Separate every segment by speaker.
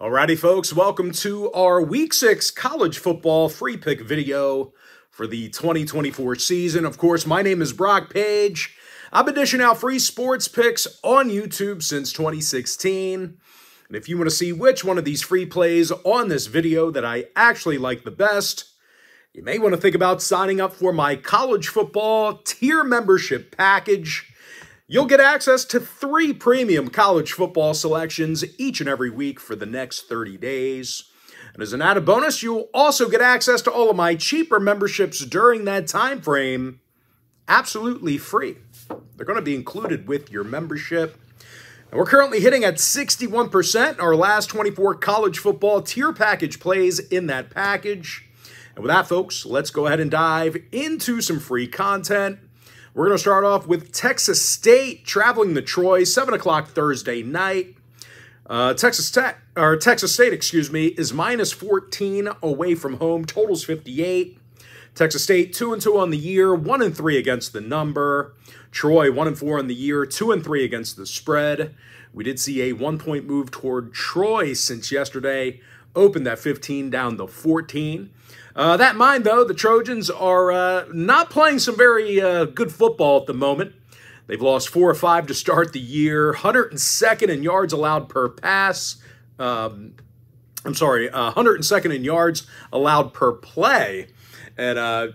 Speaker 1: Alrighty, folks, welcome to our Week 6 college football free pick video for the 2024 season. Of course, my name is Brock Page. I've been dishing out free sports picks on YouTube since 2016. And if you want to see which one of these free plays on this video that I actually like the best, you may want to think about signing up for my college football tier membership package. You'll get access to 3 premium college football selections each and every week for the next 30 days. And as an added bonus, you'll also get access to all of my cheaper memberships during that time frame, absolutely free. They're going to be included with your membership. And we're currently hitting at 61% our last 24 college football tier package plays in that package. And with that, folks, let's go ahead and dive into some free content. We're going to start off with Texas State traveling to Troy, 7 o'clock Thursday night. Texas State, is minus 14 away from home. Total's 58. Texas State 2-2 on the year, 1-3 against the number. Troy 1-4 on the year, 2-3 against the spread. We did see a 1-point move toward Troy since yesterday. Opened at 15 down to 14. That in mind, though, the Trojans are not playing some very good football at the moment. They've lost 4 or 5 to start the year. 102nd in yards allowed per pass. 102nd in yards allowed per play. And,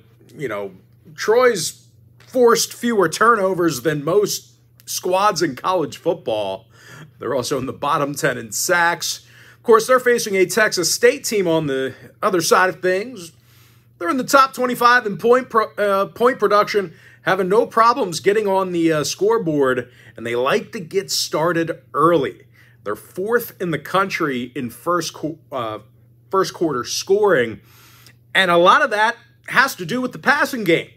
Speaker 1: Troy's forced fewer turnovers than most squads in college football. They're also in the bottom 10 in sacks. Of course, they're facing a Texas State team on the other side of things. They're in the top 25 in point production, having no problems getting on the scoreboard, and they like to get started early. They're 4th in the country in first quarter scoring, and a lot of that has to do with the passing game.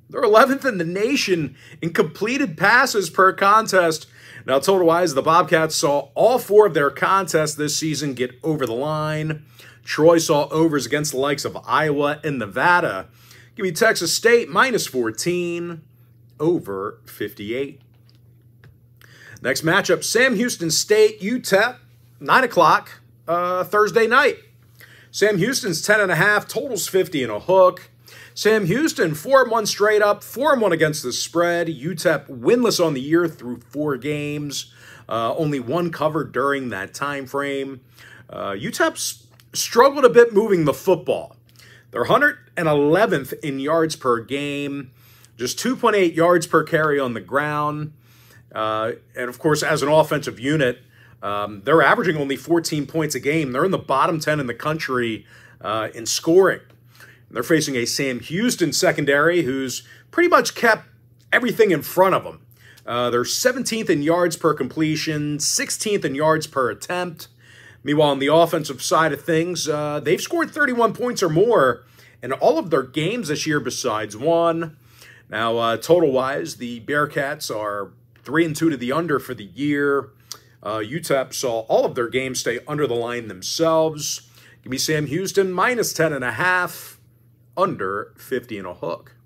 Speaker 1: They're 11th in the nation in completed passes per contest. Now, total-wise, the Bobcats saw all 4 of their contests this season get over the line. Troy saw overs against the likes of Iowa and Nevada. Give me Texas State minus 14, over 58. Next matchup, Sam Houston State, UTEP, 9 o'clock Thursday night. Sam Houston's 10.5, totals 50 and a hook. Sam Houston, 4-1 straight up, 4-1 against the spread. UTEP winless on the year through 4 games. Only 1 covered during that time frame. UTEP's struggled a bit moving the football. They're 111th in yards per game, just 2.8 yards per carry on the ground. And, of course, as an offensive unit, they're averaging only 14 points a game. They're in the bottom 10 in the country in scoring. They're facing a Sam Houston secondary who's pretty much kept everything in front of them. They're 17th in yards per completion, 16th in yards per attempt. Meanwhile, on the offensive side of things, they've scored 31 points or more in all of their games this year besides 1. Now, total-wise, the Bearcats are 3-2 to the under for the year. UTEP saw all of their games stay under the line themselves. Give me Sam Houston minus 10.5. Under 50 and a hook.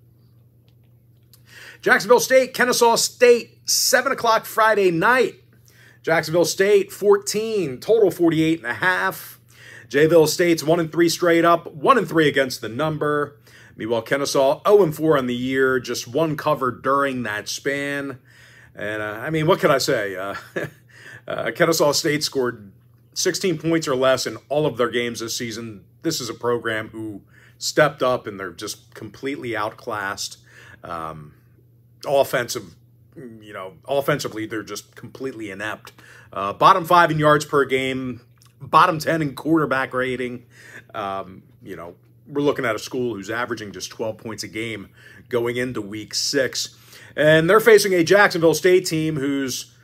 Speaker 1: Jacksonville State, Kennesaw State, 7 o'clock Friday night. Jacksonville State, 14, total 48.5. Jayville State's 1-3 straight up, 1-3 against the number. Meanwhile, Kennesaw, 0-4 on the year, just 1 covered during that span. And, what can I say? Kennesaw State scored 16 points or less in all of their games this season. This is a program who stepped up, and they're just completely outclassed. Offensively, they're just completely inept. Bottom 5 in yards per game, bottom 10 in quarterback rating. We're looking at a school who's averaging just 12 points a game going into week 6. And they're facing a Jacksonville State team who's,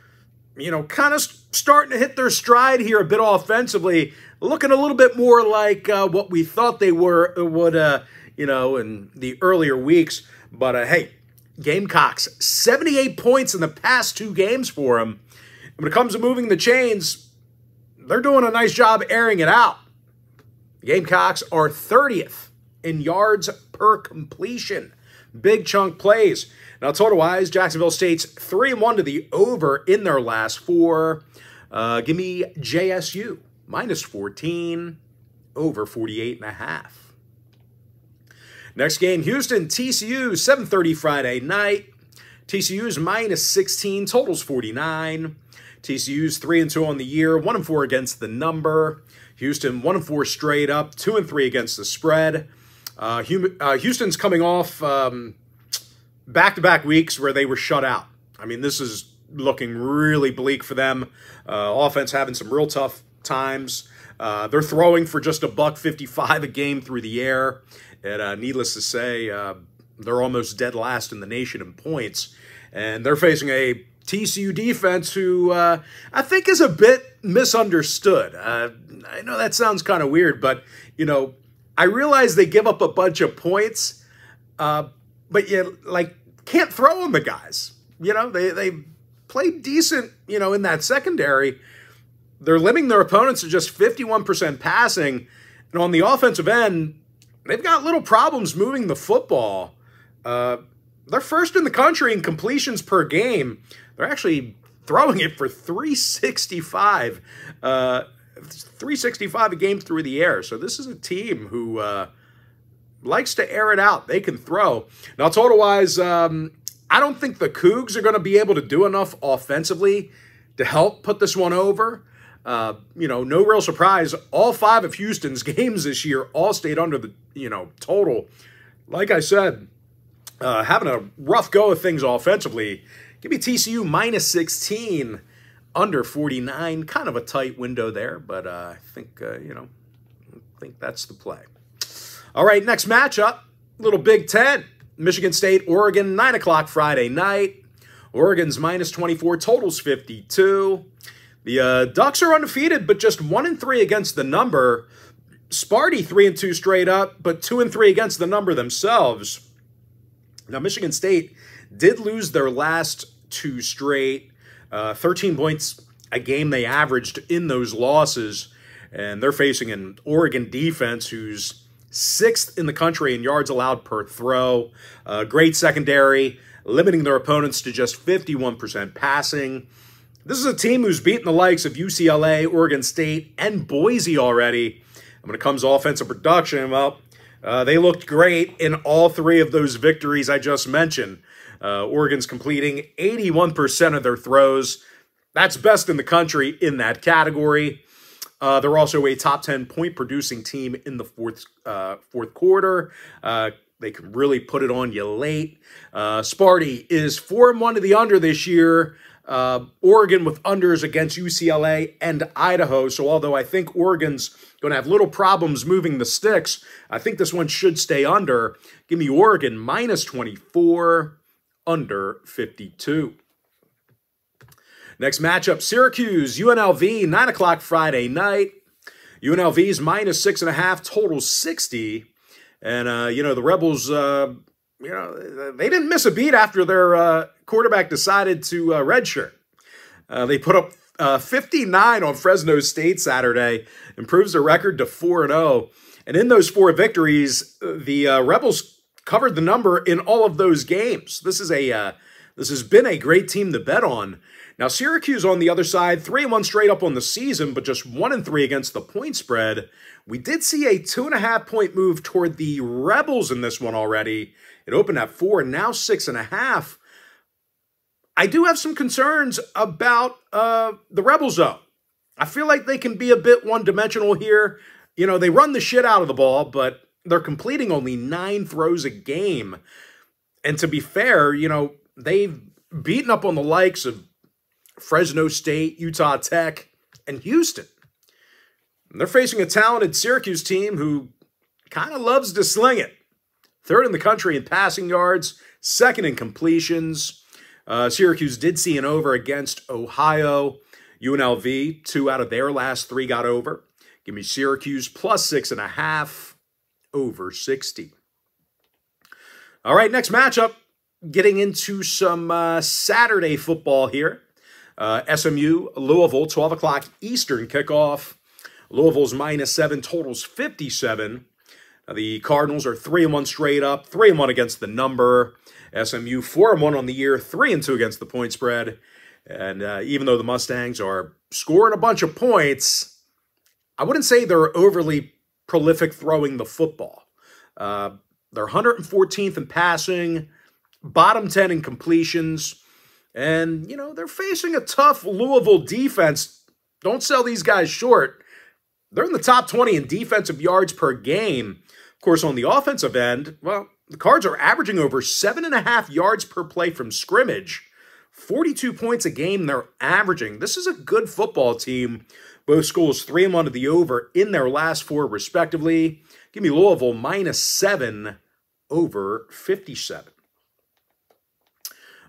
Speaker 1: kind of starting to hit their stride here a bit offensively, looking a little bit more like what we thought they would, in the earlier weeks. But, hey, Gamecocks, 78 points in the past 2 games for them. And when it comes to moving the chains, they're doing a nice job airing it out. The Gamecocks are 30th in yards per completion. Big chunk plays. Now, total-wise, Jacksonville State's 3-1 to the over in their last 4. Give me JSU minus 14, over 48.5. Next game, Houston, TCU, 7:30 Friday night. TCU's minus 16, totals 49. TCU's 3-2 on the year, 1-4 against the number. Houston 1-4 straight up, 2-3 against the spread. Houston's coming off back-to-back weeks where they were shut out. I mean, this is looking really bleak for them. Offense having some real tough times. They're throwing for just $155 a game through the air. And needless to say, they're almost dead last in the nation in points. And they're facing a TCU defense who I think is a bit misunderstood. I know that sounds kind of weird, but, you know, I realize they give up a bunch of points, but you, like, can't throw on the guys. You know, they played decent, you know, in that secondary. They're limiting their opponents to just 51% passing. And on the offensive end, they've got little problems moving the football. They're first in the country in completions per game. They're actually throwing it for 365. 365 a game through the air. So this is a team who likes to air it out. They can throw. Now, total-wise, I don't think the Cougs are going to be able to do enough offensively to help put this one over. You know, no real surprise. All 5 of Houston's games this year all stayed under the, you know, total. Like I said, having a rough go of things offensively. Give me TCU minus 16, under 49. Kind of a tight window there, but I think, you know, I think that's the play. All right, next matchup, little Big Ten. Michigan State, Oregon, 9 o'clock Friday night. Oregon's minus 24, totals 52. The Ducks are undefeated, but just 1-3 against the number. Sparty 3-2 straight up, but 2-3 against the number themselves. Now, Michigan State did lose their last 2 straight. 13 points a game they averaged in those losses. And they're facing an Oregon defense who's 6th in the country in yards allowed per throw. Great secondary, limiting their opponents to just 51% passing. This is a team who's beaten the likes of UCLA, Oregon State, and Boise already. And when it comes to offensive production, well, they looked great in all 3 of those victories I just mentioned. Oregon's completing 81% of their throws. That's best in the country in that category. They're also a top 10 point-producing team in the fourth quarter. They can really put it on you late. Sparty is 4-1 to the under this year. Oregon with unders against UCLA and Idaho. So although I think Oregon's going to have little problems moving the sticks, I think this one should stay under. Give me Oregon minus 24, under 52. Next matchup, Syracuse, UNLV, 9 o'clock Friday night. UNLV's minus 6.5, total 60. And, you know, the Rebels, you know, they didn't miss a beat after their quarterback decided to redshirt. They put up 59 on Fresno State Saturday, improves their record to 4-0. And in those 4 victories, the Rebels covered the number in all of those games. This has been a great team to bet on. Now, Syracuse on the other side, 3-1 straight up on the season, but just 1-3 against the point spread. We did see a 2.5-point move toward the Rebels in this one already. It opened at 4 and now 6.5. I do have some concerns about the Rebels, though. I feel like they can be a bit one-dimensional here. You know, they run the shit out of the ball, but they're completing only 9 throws a game. And to be fair, you know, they've beaten up on the likes of Fresno State, Utah Tech, and Houston. And they're facing a talented Syracuse team who kind of loves to sling it. 3rd in the country in passing yards, 2nd in completions. Syracuse did see an over against Ohio. UNLV, 2 out of their last 3 got over. Give me Syracuse plus 6.5, over 60. All right, next matchup. Getting into some Saturday football here. SMU, Louisville, 12 o'clock Eastern kickoff. Louisville's minus 7, totals 57. The Cardinals are 3-1 straight up, 3-1 against the number. SMU 4-1 on the year, 3-2 against the point spread. And even though the Mustangs are scoring a bunch of points, I wouldn't say they're overly prolific throwing the football. They're 114th in passing, bottom 10 in completions, and, you know, they're facing a tough Louisville defense. Don't sell these guys short. They're in the top 20 in defensive yards per game. Of course, on the offensive end, well, the Cards are averaging over 7.5 yards per play from scrimmage. 42 points a game they're averaging. This is a good football team. Both schools 3-1 to the over in their last 4, respectively. Give me Louisville -7 over 57.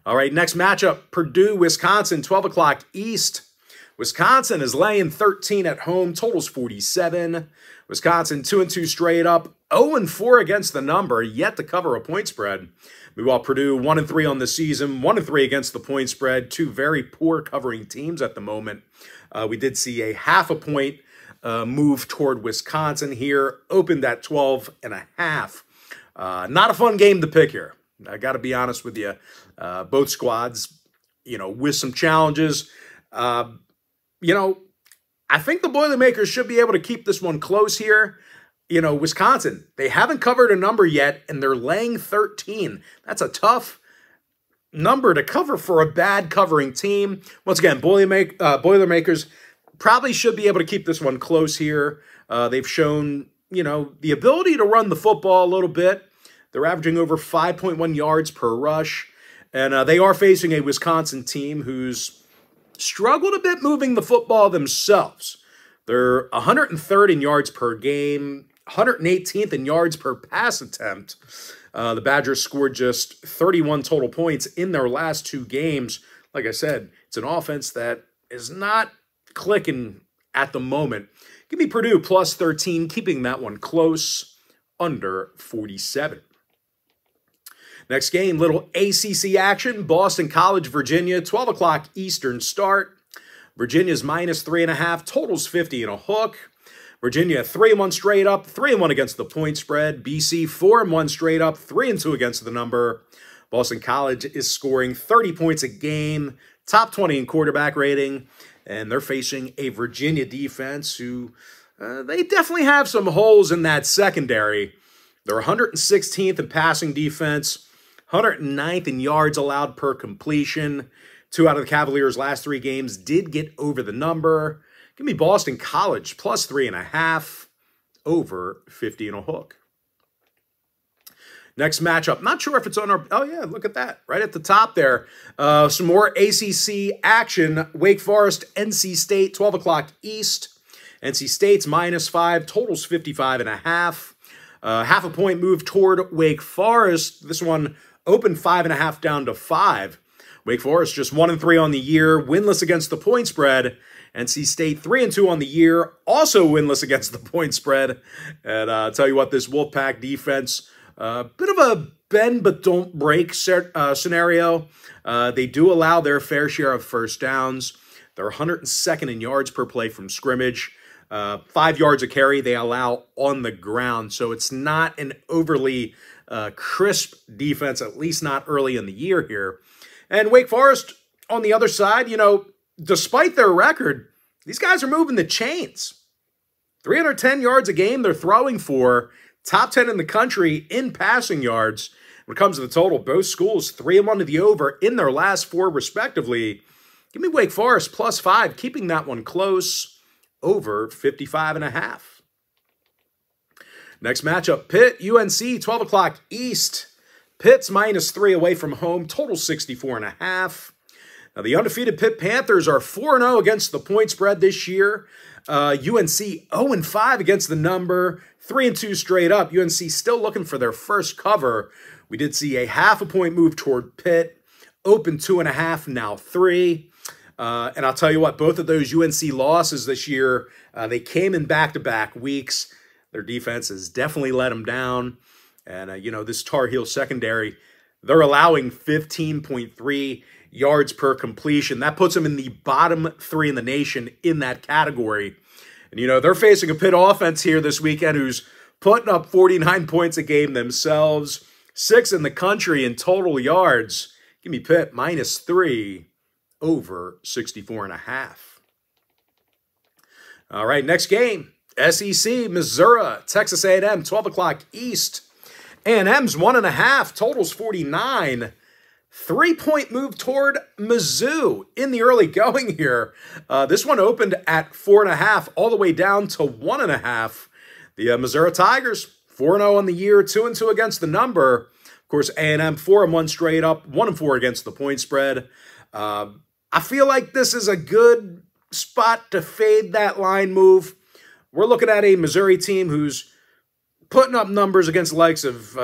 Speaker 1: All right, next matchup, Purdue, Wisconsin, 12 o'clock East. Wisconsin is laying 13 at home, totals 47. Wisconsin 2-2 straight up, 0-4 against the number, yet to cover a point spread. Meanwhile, Purdue 1-3 on the season, 1-3 against the point spread. Two very poor covering teams at the moment. We did see a half a point move toward Wisconsin here, opened at 12.5. Not a fun game to pick here. I got to be honest with you. Both squads, you know, with some challenges. You know, I think the Boilermakers should be able to keep this one close here. You know, Wisconsin, they haven't covered a number yet, and they're laying 13. That's a tough number to cover for a bad covering team. Once again, Boilermakers probably should be able to keep this one close here. They've shown, you know, the ability to run the football a little bit. They're averaging over 5.1 yards per rush, and they are facing a Wisconsin team who's struggled a bit moving the football themselves. They're 103rd in yards per game, 118th in yards per pass attempt. The Badgers scored just 31 total points in their last 2 games. Like I said, it's an offense that is not clicking at the moment. Give me Purdue +13, keeping that one close, under 47. Next game, little ACC action. Boston College, Virginia, 12 o'clock Eastern start. Virginia's -3.5, totals 50 and a hook. Virginia 3-1 straight up, 3-1 against the point spread. BC 4-1 straight up, 3-2 against the number. Boston College is scoring 30 points a game, top 20 in quarterback rating, and they're facing a Virginia defense who they definitely have some holes in that secondary. They're 116th in passing defense, 109th in yards allowed per completion. 2 out of the Cavaliers' last 3 games did get over the number. Give me Boston College +3.5 over 50 and a hook. Next matchup, not sure if it's on our, oh yeah, look at that, right at the top there. Some more ACC action. Wake Forest, NC State, 12 o'clock East. NC State's -5, totals 55.5. Half a point move toward Wake Forest. This one opened 5.5 down to 5. Wake Forest just 1-3 on the year, winless against the point spread. NC State 3-2 on the year, also winless against the point spread. And I'll tell you what, this Wolfpack defense, bit of a bend but don't break scenario. They do allow their fair share of first downs. They're 102nd in yards per play from scrimmage. 5 yards a carry they allow on the ground. So it's not an overly crisp defense, at least not early in the year here. And Wake Forest, on the other side, you know, despite their record, these guys are moving the chains. 310 yards a game they're throwing for, top 10 in the country in passing yards. When it comes to the total, both schools 3-1 to the over in their last 4 respectively. Give me Wake Forest +5, keeping that one close, over 55.5. Next matchup, Pitt, UNC, 12 o'clock East. Pitt's -3 away from home, total 64.5. Now, the undefeated Pitt Panthers are 4-0 against the point spread this year. UNC 0-5 against the number, 3-2 straight up. UNC still looking for their first cover. We did see a half a point move toward Pitt, open 2.5, now 3. And I'll tell you what, both of those UNC losses this year, they came in back-to-back weeks. Their defense has definitely let them down. And, you know, this Tar Heel secondary, they're allowing 15.3 yards per completion. That puts them in the bottom 3 in the nation in that category. And, you know, they're facing a Pitt offense here this weekend who's putting up 49 points a game themselves, 6th in the country in total yards. Give me Pitt -3 over 64.5. All right, next game. SEC, Missouri, Texas A&M, 12 o'clock East. A&M's 1.5, totals 49. 3-point move toward Mizzou in the early going here. This one opened at 4.5, all the way down to 1.5. The Missouri Tigers, 4-0 on the year, 2-2 against the number. Of course, A&M 4-1 straight up, 1-4 against the point spread. I feel like this is a good spot to fade that line move. We're looking at a Missouri team who's putting up numbers against the likes of,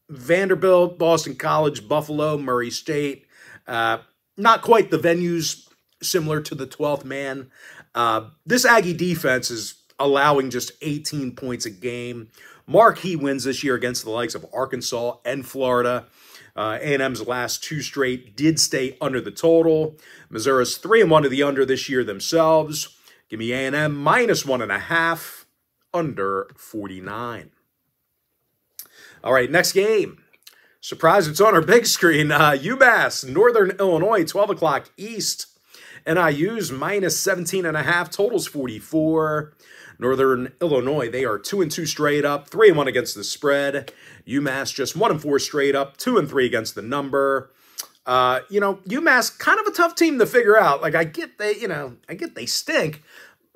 Speaker 1: Vanderbilt, Boston College, Buffalo, Murray State. Not quite the venues similar to the 12th man. This Aggie defense is allowing just 18 points a game. Marquee wins this year against the likes of Arkansas and Florida. A&M's last 2 straight did stay under the total. Missouri's 3-1 to the under this year themselves. Give me A&M minus 1.5, under 49. All right, next game. Surprise, it's on our big screen. UMass, Northern Illinois, 12 o'clock East. NIU's minus 17.5, totals 44. Northern Illinois, they are 2-2 straight up, 3-1 against the spread. UMass just 1-4 straight up, 2-3 against the number. UMass kind of a tough team to figure out. Like I get they stink.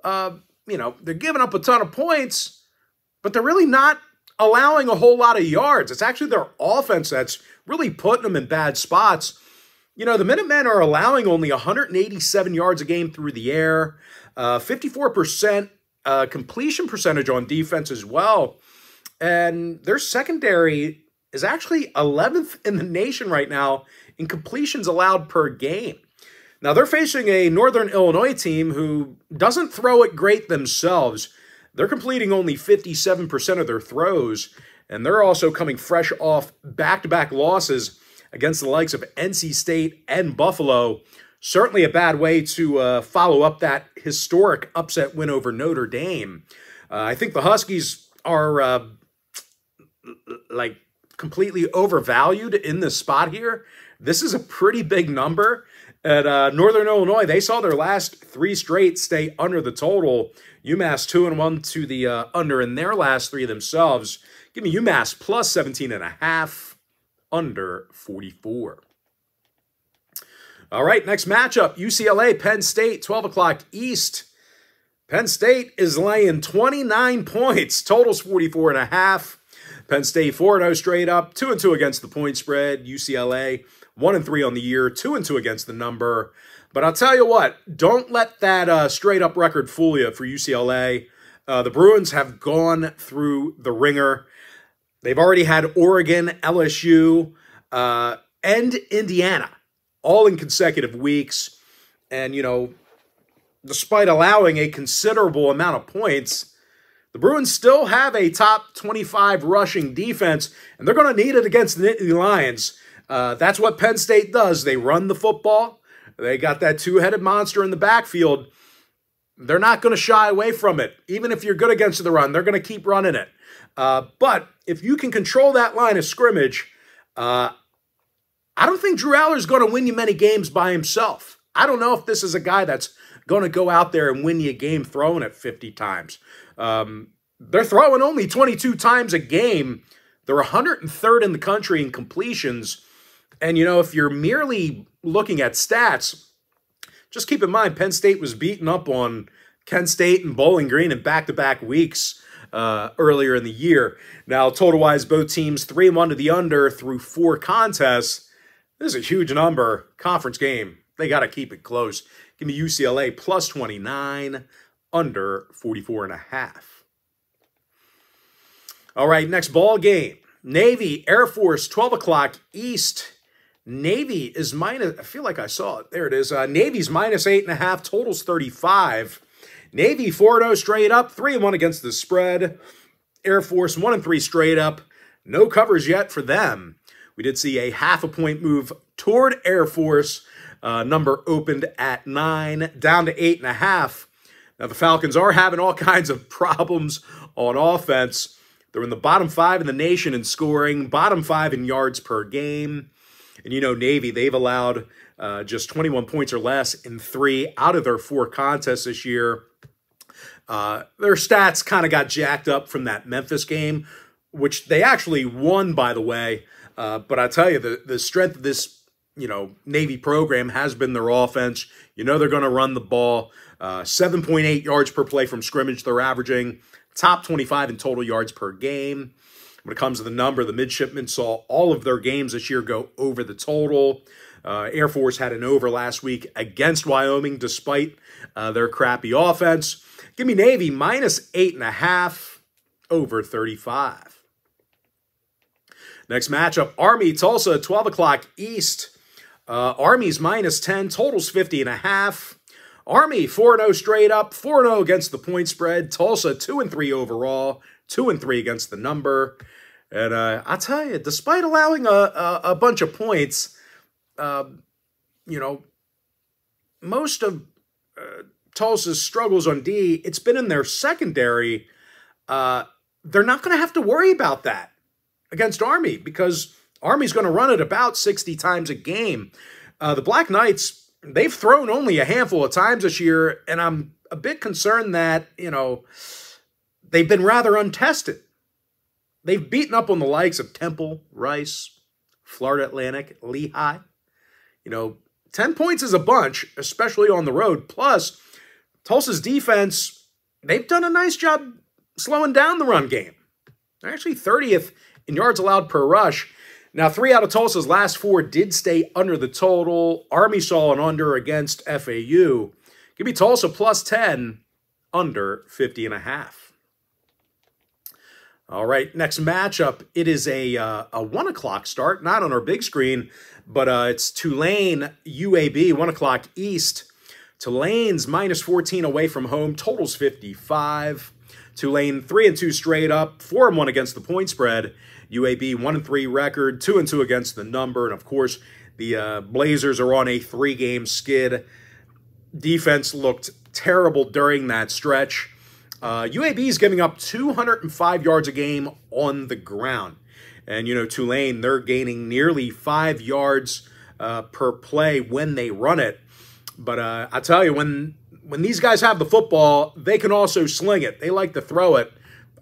Speaker 1: They're giving up a ton of points, but they're really not allowing a whole lot of yards. It's actually their offense that's really putting them in bad spots. The Minutemen are allowing only 187 yards a game through the air, 54% completion percentage on defense as well. And their secondary is actually 11th in the nation right now in completions allowed per game. Now, they're facing a Northern Illinois team who doesn't throw it great themselves. They're completing only 57% of their throws, and they're also coming fresh off back-to-back losses against the likes of NC State and Buffalo. Certainly a bad way to follow up that historic upset win over Notre Dame. I think the Huskies are completely overvalued in this spot here. This is a pretty big number. At Northern Illinois, they saw their last 3 straight stay under the total. UMass 2-1 to the under in their last 3 themselves. Give me UMass plus 17.5, under 44. All right, next matchup, UCLA, Penn State, 12 o'clock East. Penn State is laying 29 points, totals 44.5. Penn State 4-0 straight up, 2-2 against the point spread. UCLA 1-3 on the year, 2-2 against the number. But I'll tell you what, don't let that straight-up record fool you for UCLA. The Bruins have gone through the ringer. They've already had Oregon, LSU, and Indiana all in consecutive weeks. And, despite allowing a considerable amount of points, the Bruins still have a top 25 rushing defense, and they're going to need it against the Nittany Lions. That's what Penn State does. They run the football. They got that 2-headed monster in the backfield. They're not going to shy away from it. Even if you're good against the run, they're going to keep running it. But if you can control that line of scrimmage, I don't think Drew Aller's going to win you many games by himself. I don't know if this is a guy that's going to go out there and win you a game throwing it 50 times. They're throwing only 22 times a game. They're 103rd in the country in completions. And, if you're merely looking at stats, just keep in mind Penn State was beaten up on Kent State and Bowling Green in back-to-back weeks earlier in the year. Now, total-wise, both teams 3-1 to the under through 4 contests. This is a huge number. Conference game. They got to keep it close. Give me UCLA plus 29, under 44.5. All right, next ball game. Navy, Air Force, 12 o'clock East. Navy is minus, I feel like I saw it. There it is. Navy's minus 8.5, totals 35. Navy 4-0 straight up, 3-1 against the spread. Air Force 1-3 straight up. No covers yet for them. We did see a half-a-point move toward Air Force. Number opened at 9, down to 8.5. Now, the Falcons are having all kinds of problems on offense. They're in the bottom 5 in the nation in scoring, bottom 5 in yards per game. And Navy, they've allowed just 21 points or less in 3 out of their 4 contests this year. Their stats kind of got jacked up from that Memphis game, which they actually won, by the way. But I tell you, the strength of this, Navy program has been their offense. They're going to run the ball. 7.8 yards per play from scrimmage. They're averaging top 25 in total yards per game. When it comes to the number, the midshipmen saw all of their games this year go over the total. Air Force had an over last week against Wyoming, despite their crappy offense. Give me Navy minus 8.5 over 35. Next matchup, Army, Tulsa, 12 o'clock East. Army's minus 10, totals 50.5. Army 4-0 straight up, 4-0 against the point spread. Tulsa 2-3 overall, 2-3 against the number. And I'll tell you, despite allowing a bunch of points, most of Tulsa's struggles on D, it's been in their secondary. They're not going to have to worry about that against Army because Army's going to run it about 60 times a game. The Black Knights, they've thrown only a handful of times this year, and I'm a bit concerned that, they've been rather untested. They've beaten up on the likes of Temple, Rice, Florida Atlantic, Lehigh. 10 points is a bunch, especially on the road. Plus, Tulsa's defense, they've done a nice job slowing down the run game. They're actually 30th in yards allowed per rush. Now, 3 out of Tulsa's last 4 did stay under the total. Army saw an under against FAU. Give me Tulsa plus 10, under 50.5. All right, next matchup. It is a 1 o'clock start, not on our big screen, but it's Tulane, UAB, 1 o'clock East. Tulane's minus 14 away from home, totals 55. Tulane 3-2 straight up, 4-1 against the point spread. UAB 1-3 record, 2-2 against the number. And of course, the Blazers are on a 3-game skid. Defense looked terrible during that stretch. UAB is giving up 205 yards a game on the ground. And, Tulane, they're gaining nearly 5 yards per play when they run it. But I tell you, when these guys have the football, they can also sling it. They like to throw it.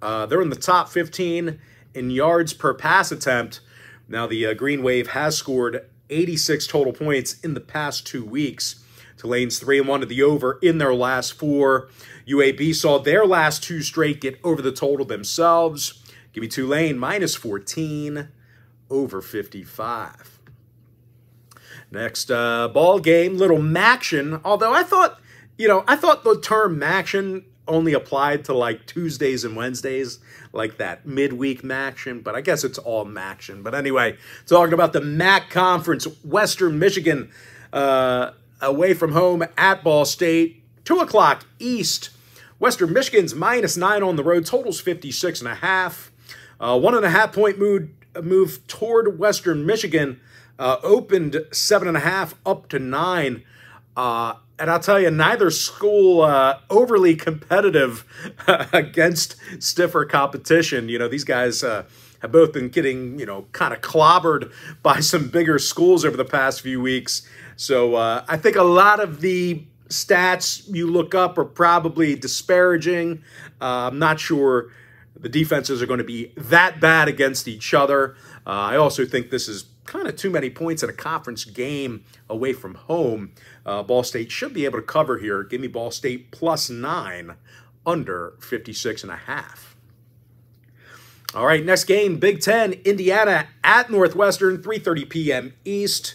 Speaker 1: They're in the top 15 in yards per pass attempt. Now, the Green Wave has scored 86 total points in the past 2 weeks. Tulane's 3-1 to the over in their last 4. UAB saw their last 2 straight get over the total themselves. Give me Tulane minus 14 over 55. Next ball game, little Maction. Although I thought the term Maction only applied to like Tuesdays and Wednesdays, like that midweek Maction, but I guess it's all Maction. But anyway, talking about the MAC Conference, Western Michigan away from home at Ball State, 2 o'clock East. Western Michigan's minus 9 on the road, totals 56.5. 1.5 point move toward Western Michigan, opened 7.5 up to 9. And I'll tell you, neither school overly competitive against stiffer competition. These guys have both been getting, kind of clobbered by some bigger schools over the past few weeks. So I think a lot of the stats you look up are probably disparaging. I'm not sure the defenses are going to be that bad against each other. I also think this is kind of too many points in a conference game away from home. Ball State should be able to cover here. Give me Ball State plus 9, under 56.5. All right, next game, Big Ten, Indiana at Northwestern, 3:30 p.m. East.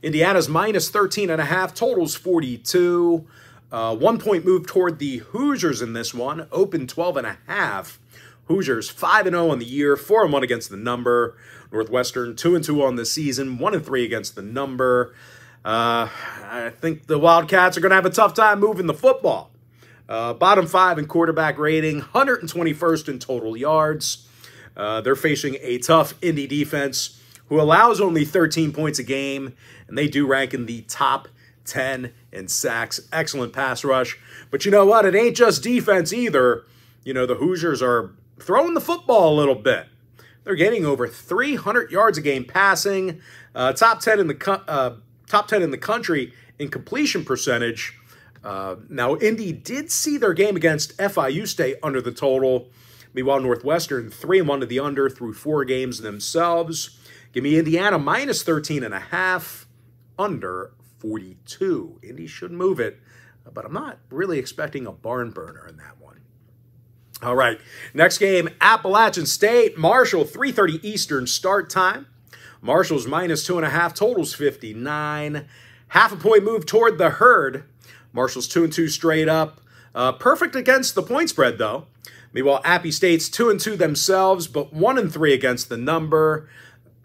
Speaker 1: Indiana's minus 13.5, totals 42. 1 point move toward the Hoosiers in this one, open 12.5. Hoosiers 5-0 on the year, 4-1 against the number. Northwestern 2-2 on the season, 1-3 against the number. I think the Wildcats are going to have a tough time moving the football. Bottom 5 in quarterback rating, 121st in total yards. They're facing a tough Indy defense who allows only 13 points a game, and they do rank in the top 10 in sacks. Excellent pass rush. But you know what? It ain't just defense either. The Hoosiers are throwing the football a little bit. They're getting over 300 yards a game passing. Top 10 in the country in completion percentage. Now, Indy did see their game against FIU stay under the total. Meanwhile, Northwestern 3-1 to the under through 4 games themselves. Give me Indiana minus 13.5, under 42. Indy should move it, but I'm not really expecting a barn burner in that one. All right, next game, Appalachian State, Marshall, 3:30 Eastern start time. Marshall's minus 2.5, totals 59. Half a point move toward the herd. Marshall's 2-2 straight up. Perfect against the point spread, though. Meanwhile, Appy State's 2-2 themselves, but 1-3 against the number.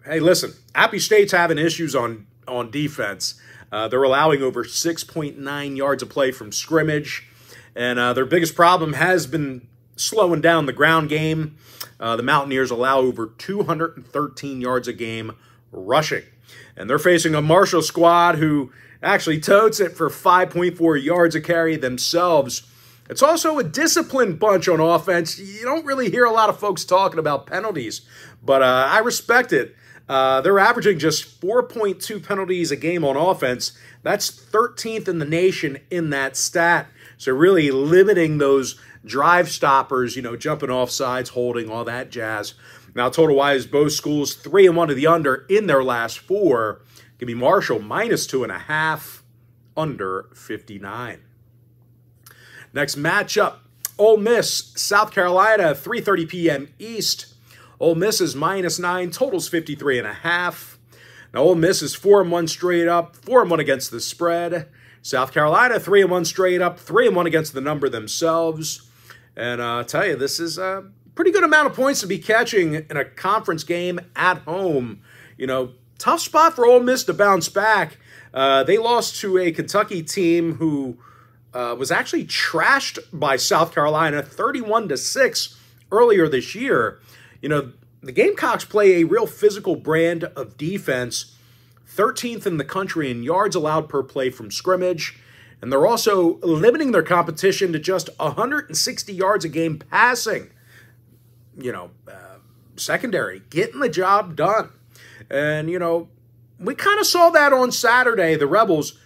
Speaker 1: Hey, listen, Appy State's having issues on defense. They're allowing over 6.9 yards of play from scrimmage, and their biggest problem has been slowing down the ground game. The Mountaineers allow over 213 yards a game rushing, and they're facing a Marshall squad who actually totes it for 5.4 yards a carry themselves. It's also a disciplined bunch on offense. You don't really hear a lot of folks talking about penalties, but I respect it. They're averaging just 4.2 penalties a game on offense. That's 13th in the nation in that stat. So really limiting those drive stoppers, you know, jumping off sides, holding, all that jazz. Now, total-wise, both schools 3-1 to the under in their last 4. Give me Marshall minus 2.5, under 59. Next matchup, Ole Miss, South Carolina, 3:30 p.m. East. Ole Miss is minus 9, totals 53.5. Now, Ole Miss is 4-1 straight up, 4-1 against the spread. South Carolina, 3-1 straight up, 3-1 against the number themselves. And I'll tell you, this is a pretty good amount of points to be catching in a conference game at home. You know, tough spot for Ole Miss to bounce back. They lost to a Kentucky team who was actually trashed by South Carolina 31-6 earlier this year. You know, the Gamecocks play a real physical brand of defense, 13th in the country in yards allowed per play from scrimmage, and they're also limiting their competition to just 160 yards a game passing. You know, secondary, getting the job done. And, you know, we kind of saw that on Saturday. The Rebels,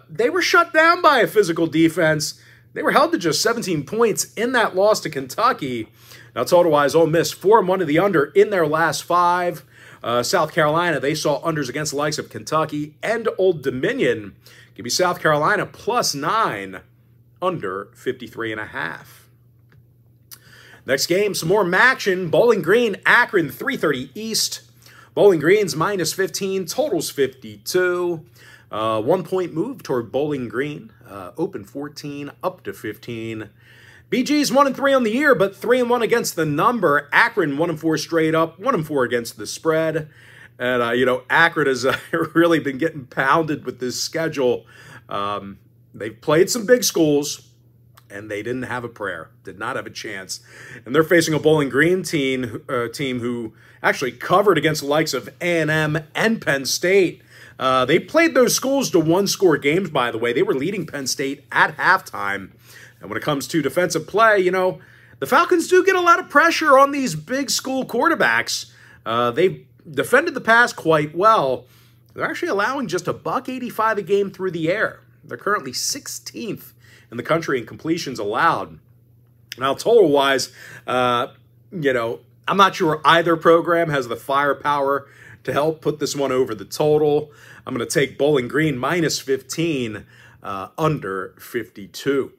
Speaker 1: they were shut down by a physical defense. They were held to just 17 points in that loss to Kentucky. Now, total-wise, Ole Miss 4-1 to the under in their last 5. South Carolina, they saw unders against the likes of Kentucky and Old Dominion. Give me South Carolina plus 9, under 53.5. Next game, some more action. Bowling Green, Akron, 3:30 East. Bowling Green's minus 15, totals 52. 1 point move toward Bowling Green. Open 14, up to 15. BG's 1-3 on the year, but 3-1 against the number. Akron 1-4 straight up, 1-4 against the spread. And, you know, Akron has really been getting pounded with this schedule. They've played some big schools, and they didn't have a prayer, did not have a chance. And they're facing a Bowling Green team who actually covered against the likes of A&M and Penn State. They played those schools to one-score games, by the way. They were leading Penn State at halftime. And when it comes to defensive play, you know, the Falcons do get a lot of pressure on these big school quarterbacks. They've defended the pass quite well. They're actually allowing just $185 a game through the air. They're currently 16th in the country in completions allowed. Now, total-wise, you know, I'm not sure either program has the firepower to help put this one over the total. I'm going to take Bowling Green minus 15, under 52.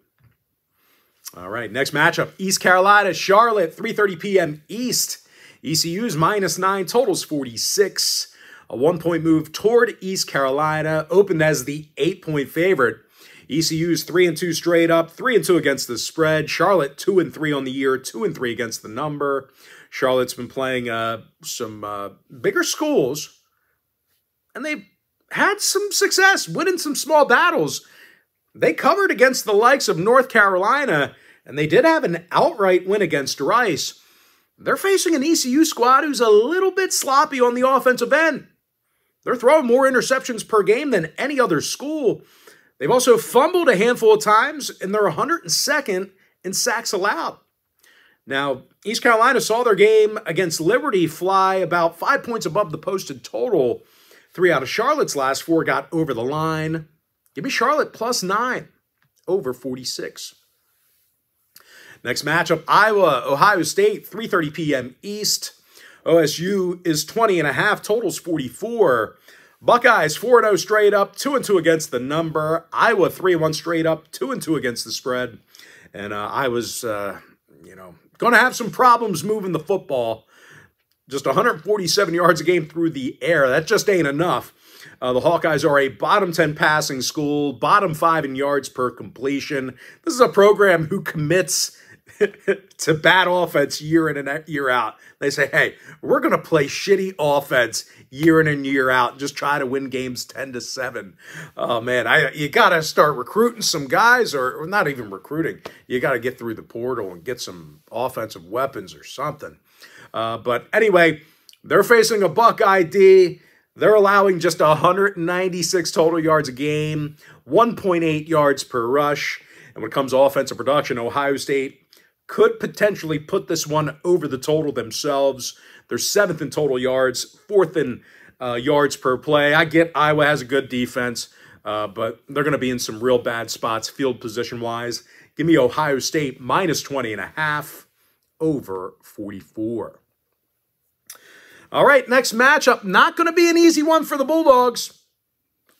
Speaker 1: All right, next matchup, East Carolina, Charlotte, 3:30 p.m. East. ECU's minus 9, totals 46. A 1 point move toward East Carolina, opened as the 8-point favorite. ECU's 3-2 straight up, 3-2 against the spread. Charlotte 2-3 on the year, 2-3 against the number. Charlotte's been playing some bigger schools, and they've had some success winning some small battles. They covered against the likes of North Carolina, and they did have an outright win against Rice. They're facing an ECU squad who's a little bit sloppy on the offensive end. They're throwing more interceptions per game than any other school. They've also fumbled a handful of times, and they're 102nd in sacks allowed. Now, East Carolina saw their game against Liberty fly about 5 points above the posted total. 3 out of Charlotte's last 4 got over the line. Give me Charlotte plus 9, over 46. Next matchup, Iowa, Ohio State, 3:30 p.m. East. OSU is 20.5, totals 44. Buckeyes 4-0 straight up, 2-2 against the number. Iowa 3-1 straight up, 2-2 against the spread. And Iowa's, going to have some problems moving the football. Just 147 yards a game through the air. That just ain't enough. The Hawkeyes are a bottom 10 passing school, bottom 5 in yards per completion. This is a program who commits to bad offense year in and year out. They say, hey, we're going to play shitty offense year in and year out and just try to win games 10-7. Oh, man, you got to start recruiting some guys, or not even recruiting. You got to get through the portal and get some offensive weapons or something. But anyway, they're facing a Buckeye D. They're allowing just 196 total yards a game, 1.8 yards per rush. And when it comes to offensive production, Ohio State could potentially put this one over the total themselves. They're 7th in total yards, 4th in yards per play. I get Iowa has a good defense, but they're going to be in some real bad spots field position-wise. Give me Ohio State minus 20.5 over 44. All right, next matchup. Not going to be an easy one for the Bulldogs.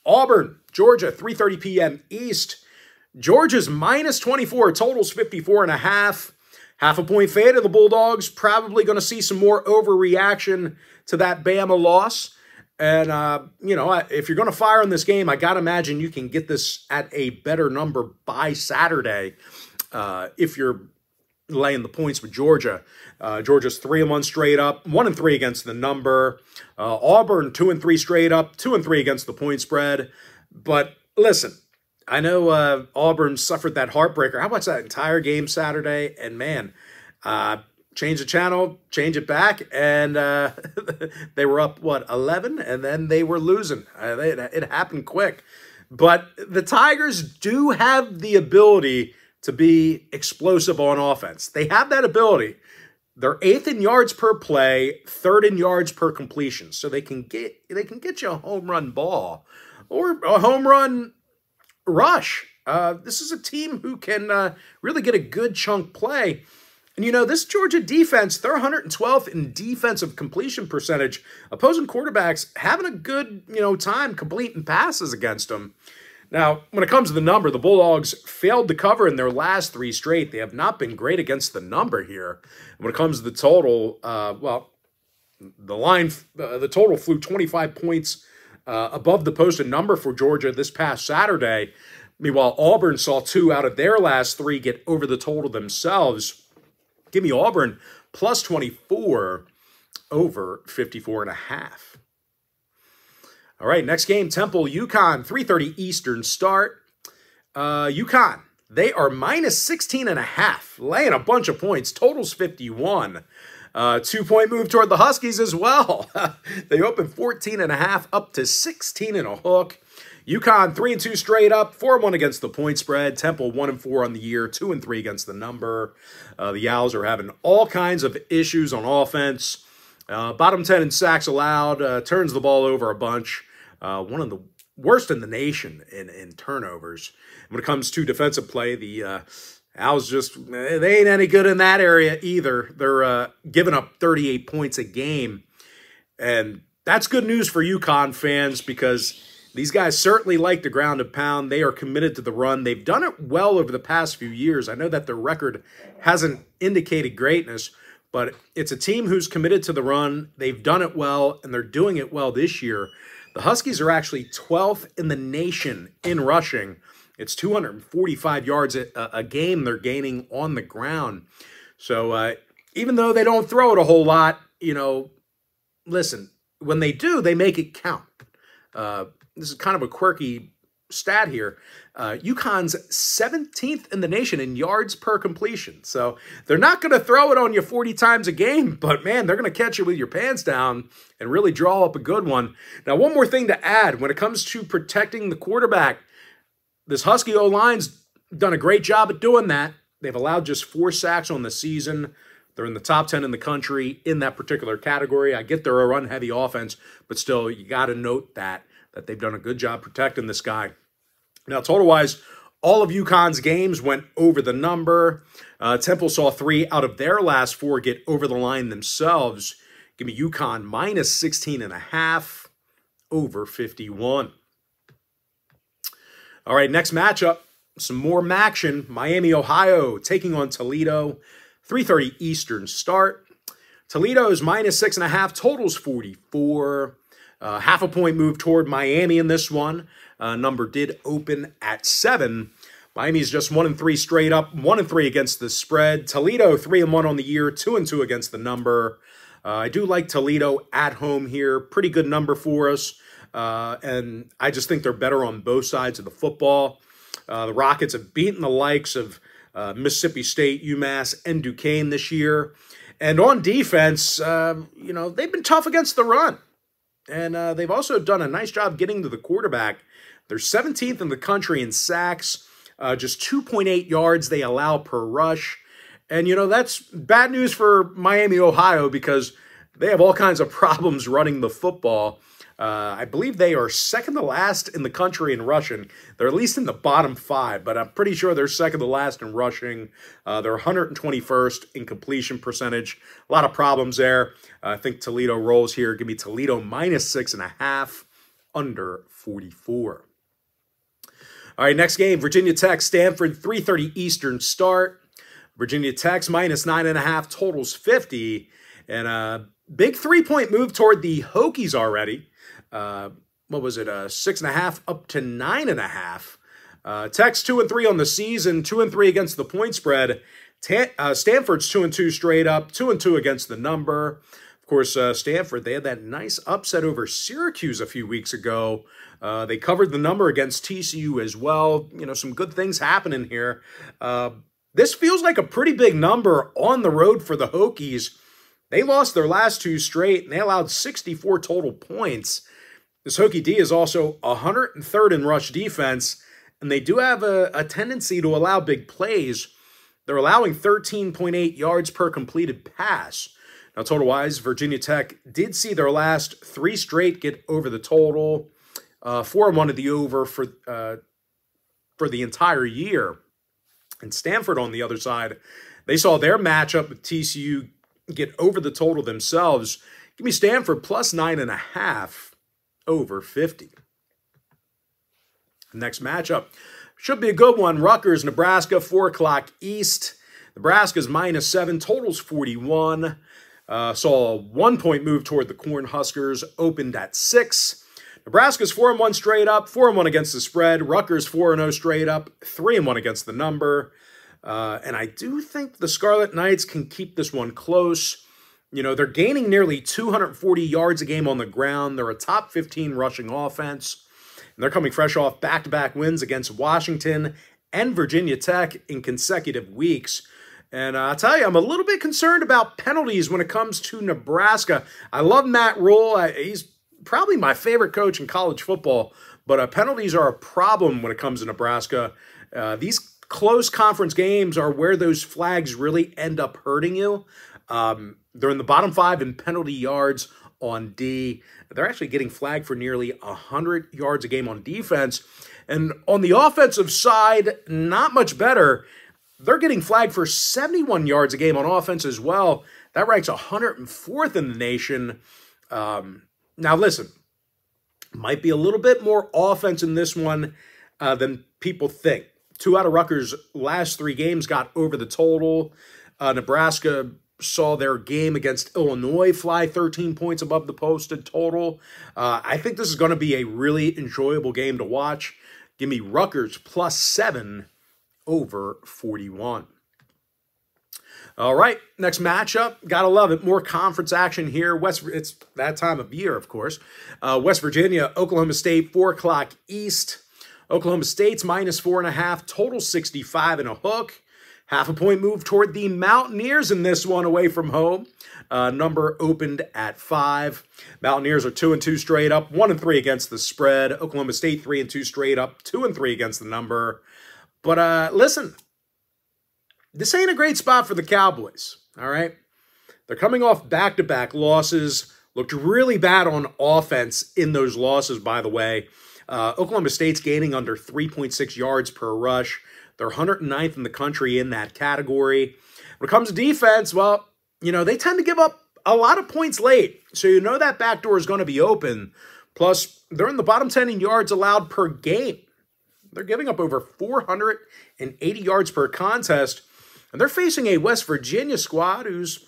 Speaker 1: Auburn, Georgia, 3:30 p.m. East. Georgia's minus 24, totals 54.5. Half a point fade of the Bulldogs. Probably going to see some more overreaction to that Bama loss. And, if you're going to fire in this game, I got to imagine you can get this at a better number by Saturday if you're laying the points with Georgia. Georgia's 3-1 straight up, 1-3 against the number. Auburn 2-3 straight up, 2-3 against the point spread. But listen, I know Auburn suffered that heartbreaker. How about that entire game Saturday? And man, change the channel, change it back, and they were up, 11? And then they were losing. It happened quick. But the Tigers do have the ability to be explosive on offense. They have that ability. They're 8th in yards per play, 3rd in yards per completion. So they can get you a home run ball or a home run rush. This is a team who can really get a good chunk play. And, this Georgia defense, they're 112th in defensive completion percentage. Opposing quarterbacks having a good, time completing passes against them. Now, when it comes to the number, the Bulldogs failed to cover in their last 3 straight. They have not been great against the number here. When it comes to the total, the total flew 25 points above the posted number for Georgia this past Saturday. Meanwhile, Auburn saw 2 out of their last 3 get over the total themselves. Give me Auburn plus 24 over 54.5. All right, next game, Temple, UConn, 3:30 Eastern start. UConn, they are minus 16.5, laying a bunch of points. Totals 51. 2-point move toward the Huskies as well. They opened 14.5 up to 16 and a hook. UConn 3-2 straight up, 4-1 against the point spread. Temple 1-4 on the year, 2-3 against the number. The Owls are having all kinds of issues on offense. Bottom 10 in sacks allowed, turns the ball over a bunch. One of the worst in the nation in turnovers. When it comes to defensive play, the Owls they ain't any good in that area either. They're giving up 38 points a game. And that's good news for UConn fans because these guys certainly like the ground and pound. They are committed to the run. They've done it well over the past few years. I know that their record hasn't indicated greatness, but it's a team who's committed to the run. They've done it well, and they're doing it well this year. The Huskies are actually 12th in the nation in rushing. It's 245 yards a game they're gaining on the ground. So even though they don't throw it a whole lot, listen, when they do, they make it count. This is kind of a quirky stat here. UConn's 17th in the nation in yards per completion. So they're not going to throw it on you 40 times a game, but man, they're going to catch you with your pants down and really draw up a good one. Now, one more thing to add when it comes to protecting the quarterback, this Husky O-line's done a great job at doing that. They've allowed just 4 sacks on the season. They're in the top 10 in the country in that particular category. I get they're a run-heavy offense, but still, you got to note that they've done a good job protecting this guy. Now, total-wise, All of UConn's games went over the number. Temple saw 3 out of their last 4 get over the line themselves. Give me UConn minus 16.5 over 51. All right, next matchup, some more MACtion. Miami, Ohio, taking on Toledo. 3:30 Eastern start. Toledo's minus 6.5, totals 44. Half a point move toward Miami in this one. Number did open at 7. Miami's just 1-3 straight up, 1-3 against the spread. Toledo 3-1 on the year, 2-2 against the number. I do like Toledo at home here. Pretty good number for us. And I just think they're better on both sides of the football. The Rockets have beaten the likes of Mississippi State, UMass, and Duquesne this year. And on defense, you know, they've been tough against the run. And they've also done a nice job getting to the quarterback. They're 17th in the country in sacks, just 2.8 yards they allow per rush. And, you know, that's bad news for Miami, Ohio, because they have all kinds of problems running the football. I believe they are second to last in the country in rushing. They're at least in the bottom 5, but I'm pretty sure they're second to last in rushing. They're 121st in completion percentage. A lot of problems there. I think Toledo rolls here. Give me Toledo minus 6.5, under 44. All right, next game, Virginia Tech, Stanford, 3:30 Eastern start. Virginia Tech's minus 9.5, totals 50. And a big 3-point move toward the Hokies already. What was it, 6.5 up to 9.5. Tech's 2-3 on the season, 2-3 against the point spread. Stanford's 2-2 straight up, 2-2 against the number. Of course, Stanford, they had that nice upset over Syracuse a few weeks ago. They covered the number against TCU as well. You know, some good things happening here. This feels like a pretty big number on the road for the Hokies. They lost their last 2 straight, and they allowed 64 total points. This Hokie D is also 103rd in rush defense, and they do have a tendency to allow big plays. They're allowing 13.8 yards per completed pass. Now, total-wise, Virginia Tech did see their last 3 straight get over the total. 4-1 of the over for the entire year. And Stanford, on the other side, they saw their matchup with TCU get over the total themselves. Give me Stanford plus 9.5 over 50. Next matchup should be a good one. Rutgers, Nebraska, 4 o'clock East. Nebraska's minus 7, totals 41. Saw a 1-point move toward the Cornhuskers, opened at 6. Nebraska's 4-1 straight up, 4-1 against the spread. Rutgers 4-0 straight up, 3-1 against the number. And I do think the Scarlet Knights can keep this one close. You know, they're gaining nearly 240 yards a game on the ground. They're a top 15 rushing offense. And they're coming fresh off back-to-back wins against Washington and Virginia Tech in consecutive weeks. And I'll tell you, I'm a little bit concerned about penalties when it comes to Nebraska. I love Matt Rule. He's probably my favorite coach in college football, but penalties are a problem when it comes to Nebraska. These close conference games are where those flags really end up hurting you. They're in the bottom 5 in penalty yards on D. They're actually getting flagged for nearly 100 yards a game on defense. And on the offensive side, not much better. They're getting flagged for 71 yards a game on offense as well. That ranks 104th in the nation. Now, listen, might be a little bit more offense in this one than people think. 2 out of Rutgers' last 3 games got over the total. Nebraska saw their game against Illinois fly 13 points above the posted total. I think this is going to be a really enjoyable game to watch. Give me Rutgers plus 7 over 41. All right, next matchup. Gotta love it. More conference action here. It's that time of year, of course. West Virginia, Oklahoma State, 4 o'clock East. Oklahoma State's minus 4.5, total 65 and a hook. Half a point move toward the Mountaineers in this one away from home. Number opened at 5. Mountaineers are 2-2 straight up, 1-3 against the spread. Oklahoma State 3-2 straight up, 2-3 against the number. But listen, this ain't a great spot for the Cowboys, all right? They're coming off back-to-back losses. Looked really bad on offense in those losses, by the way. Oklahoma State's gaining under 3.6 yards per rush. They're 109th in the country in that category. When it comes to defense, well, you know, they tend to give up a lot of points late. So you know that back door is going to be open. Plus, they're in the bottom 10 in yards allowed per game. They're giving up over 480 yards per contest. And they're facing a West Virginia squad who's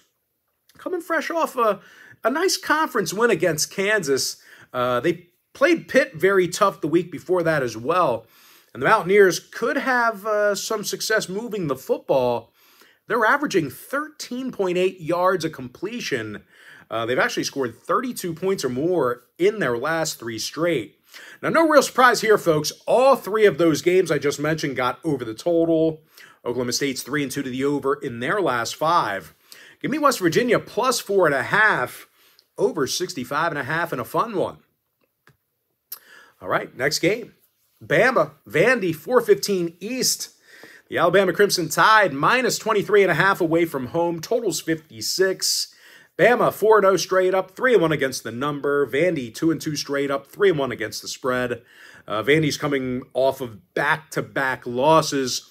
Speaker 1: coming fresh off a nice conference win against Kansas. They played Pitt very tough the week before that as well. And the Mountaineers could have some success moving the football. They're averaging 13.8 yards a completion. They've actually scored 32 points or more in their last 3 straight. Now, no real surprise here, folks. All 3 of those games I just mentioned got over the total. Oklahoma State's 3-2 to the over in their last 5. Give me West Virginia plus 4.5, over 65.5 in a fun one. All right, next game. Bama, Vandy, 4:15 East. The Alabama Crimson Tide, minus 23.5 away from home. Totals 56. Bama, 4-0 straight up, 3-1 against the number. Vandy, 2-2 straight up, 3-1 against the spread. Vandy's coming off of back-to-back losses.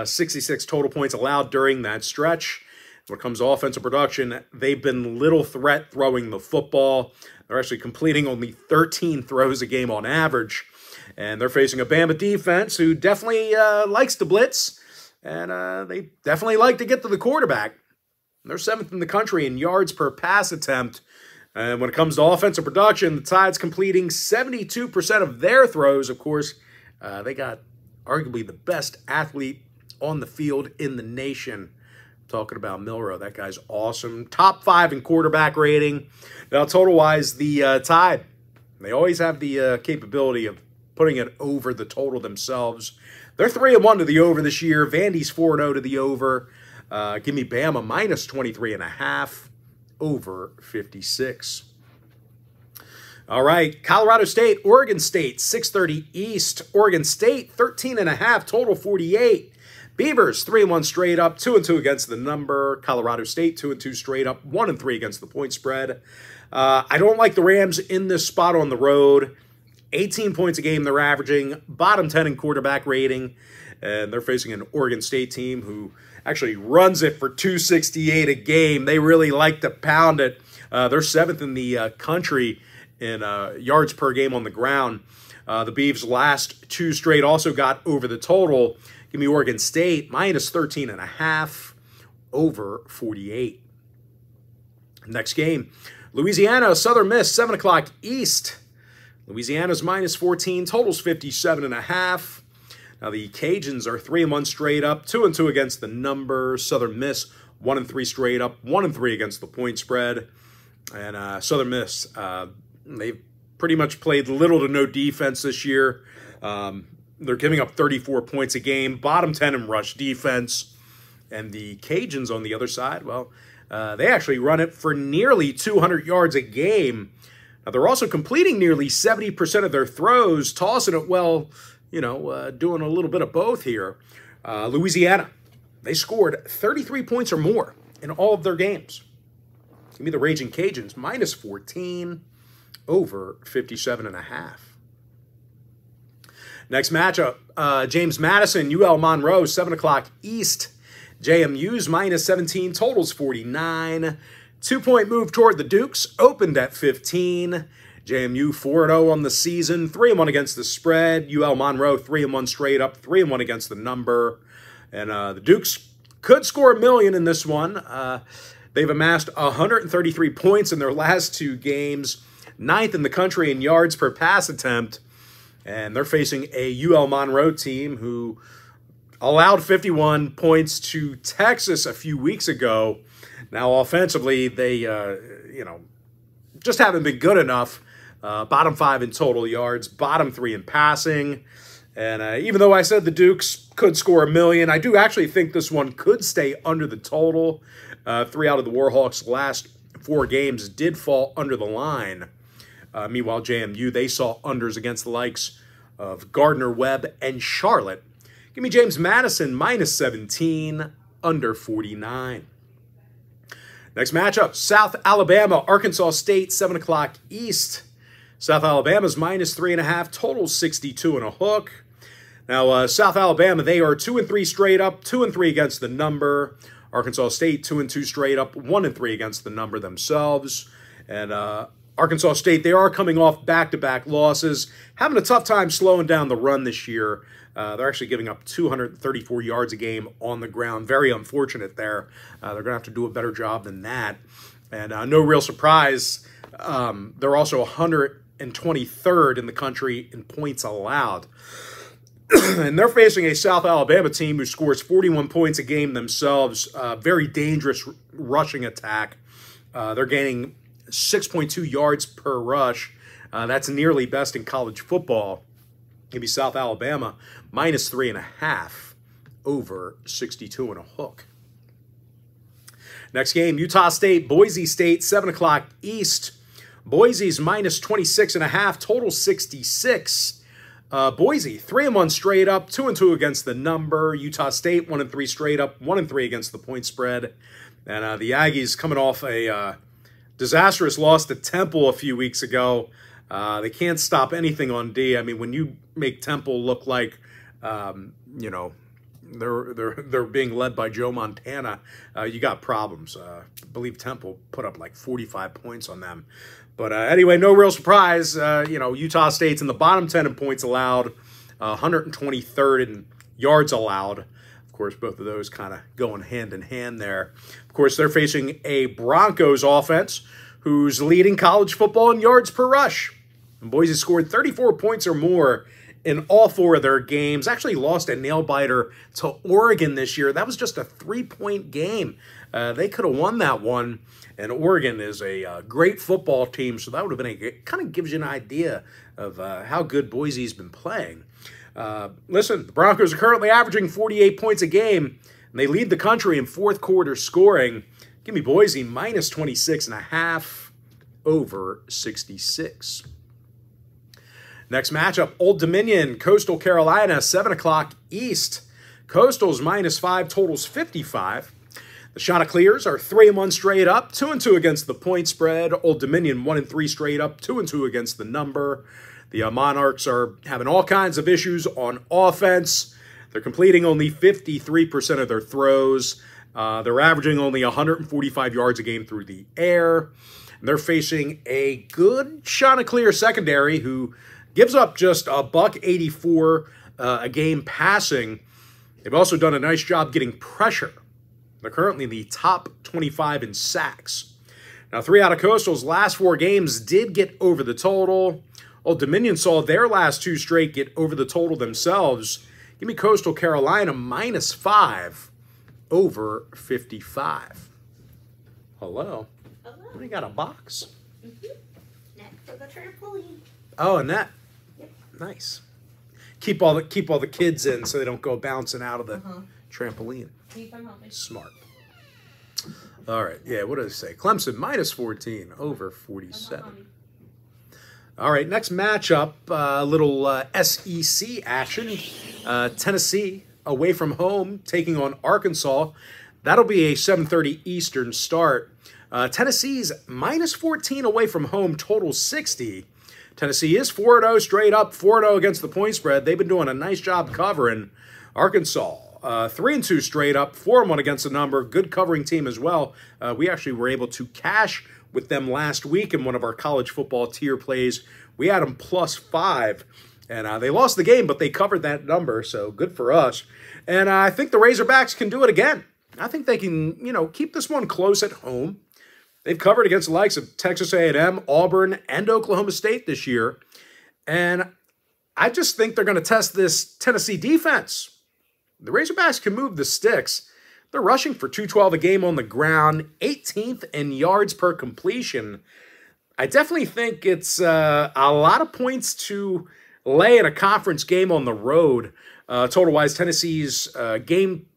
Speaker 1: 66 total points allowed during that stretch. When it comes to offensive production, they've been little threat throwing the football. They're actually completing only 13 throws a game on average. And they're facing a Bama defense who definitely likes to blitz. And they definitely like to get to the quarterback. They're 7th in the country in yards per pass attempt. And when it comes to offensive production, the Tide's completing 72% of their throws. Of course, they got arguably the best athlete on the field in the nation. Talking about Milroe, that guy's awesome. Top 5 in quarterback rating. Now, total-wise, the Tide, they always have the capability of putting it over the total themselves. They're 3-1 to the over this year. Vandy's 4-0 to the over. Give me Bama minus 23.5, over 56. All right, Colorado State, Oregon State, 6:30 East. Oregon State, 13.5, total 48. Beavers, 3-1 straight up, 2-2 against the number. Colorado State, 2-2 straight up, 1-3 against the point spread. I don't like the Rams in this spot on the road. 18 points a game they're averaging, bottom 10 in quarterback rating, and they're facing an Oregon State team who actually runs it for 268 a game. They really like to pound it. They're 7th in the country in yards per game on the ground. The Beavs' last 2 straight also got over the total. Give me Oregon State, minus 13.5, over 48. Next game, Louisiana, Southern Miss, 7 o'clock East. Louisiana's minus 14, totals 57.5. Now, the Cajuns are 3-1 straight up, 2-2 against the number. Southern Miss, 1-3 straight up, 1-3 against the point spread. And Southern Miss, they've pretty much played little to no defense this year. They're giving up 34 points a game, bottom 10 in rush defense. And the Cajuns on the other side, well, they actually run it for nearly 200 yards a game. Now, they're also completing nearly 70% of their throws, tossing it well, you know, doing a little bit of both here. Louisiana, they scored 33 points or more in all of their games. Give me the Raging Cajuns, minus 14, over 57.5. Next matchup, James Madison, UL Monroe, 7 o'clock East. JMU's minus 17, totals 49. 2-point move toward the Dukes, opened at 15. JMU 4-0 on the season, 3-1 against the spread. UL Monroe 3-1 straight up, 3-1 against the number. And the Dukes could score a million in this one. They've amassed 133 points in their last 2 games, 9th in the country in yards per pass attempt. And they're facing a UL Monroe team who allowed 51 points to Texas a few weeks ago. Now, offensively, they, just haven't been good enough. Bottom 5 in total yards, bottom 3 in passing. And even though I said the Dukes could score a million, I do actually think this one could stay under the total. 3 out of the Warhawks' last 4 games did fall under the line. Meanwhile, JMU, they saw unders against the likes of Gardner-Webb and Charlotte. Give me James Madison, minus 17, under 49. Next matchup, South Alabama, Arkansas State, 7 o'clock East. South Alabama's -3.5, total 62 and a hook. Now, South Alabama, they are 2-3 straight up, 2-3 against the number. Arkansas State, 2-2 straight up, 1-3 against the number themselves. And Arkansas State, they are coming off back-to-back losses, having a tough time slowing down the run this year. They're actually giving up 234 yards a game on the ground. Very unfortunate there. They're going to have to do a better job than that. And no real surprise, they're also 123rd in the country in points allowed. And they're facing a South Alabama team who scores 41 points a game themselves. Very dangerous rushing attack. They're gaining 6.2 yards per rush. That's nearly best in college football. Maybe South Alabama -3.5 over 62 and a hook. Next game, Utah State, Boise State, 7 o'clock East. Boise's -26.5, total 66. Boise, 3-1 straight up, 2-2 against the number. Utah State, 1-3 straight up, 1-3 against the point spread. And the Aggies coming off a disastrous loss to Temple a few weeks ago. They can't stop anything on D. I mean, when you make Temple look like, you know, they're being led by Joe Montana, you got problems. I believe Temple put up like 45 points on them. But anyway, no real surprise. You know, Utah State's in the bottom 10 in points allowed, 123rd in yards allowed. Of course, both of those kind of going hand in hand there. Of course, they're facing a Broncos offense who's leading college football in yards per rush. And Boise scored 34 points or more in all 4 of their games. Actually lost a nail-biter to Oregon this year. That was just a 3-point game. They could have won that one. And Oregon is a great football team, so that would have been it kind of gives you an idea of how good Boise's been playing. Listen, the Broncos are currently averaging 48 points a game, and they lead the country in fourth quarter scoring. Give me Boise -26.5 over 66. Next matchup, Old Dominion, Coastal Carolina, 7 o'clock East. Coastal's -5, totals 55. The Chanticleers are 3-1 straight up, 2-2 against the point spread. Old Dominion 1-3 straight up, 2-2 against the number. The Monarchs are having all kinds of issues on offense. They're completing only 53% of their throws. They're averaging only 145 yards a game through the air. And they're facing a good Chanticleer secondary who gives up just a $184 a game passing. They've also done a nice job getting pressure. They're currently in the top 25 in sacks. Now, 3 out of Coastal's last 4 games did get over the total. Old Dominion saw their last 2 straight get over the total themselves. Give me Coastal Carolina -5 over 55. Hello.
Speaker 2: Hello.
Speaker 1: We got a box.
Speaker 2: Net for the trampoline.
Speaker 1: Oh, a net.
Speaker 2: Yep.
Speaker 1: Nice. Keep all the kids in so they don't go bouncing out of the trampoline.
Speaker 2: Can you come help me?
Speaker 1: Smart. All right. Yeah, what did it say? Clemson -14 over 47. All right, next matchup, little SEC action. Tennessee away from home, taking on Arkansas. That'll be a 7:30 Eastern start. Tennessee's -14 away from home, total 60. Tennessee is 4-0 straight up, 4-0 against the point spread. They've been doing a nice job covering. Arkansas, 3-2 straight up, 4-1 against the number. Good covering team as well. We actually were able to cash with them last week in one of our college football tier plays. We had them +5, and they lost the game, but they covered that number, so good for us. And I think the Razorbacks can do it again. I think they can, you know, keep this one close at home. They've covered against the likes of Texas A&M, Auburn, and Oklahoma State this year. And I just think they're going to test this Tennessee defense. The Razorbacks can move the sticks. They're rushing for 212 a game on the ground, 18th in yards per completion. I definitely think it's a lot of points to lay in a conference game on the road. Total-wise, Tennessee's game,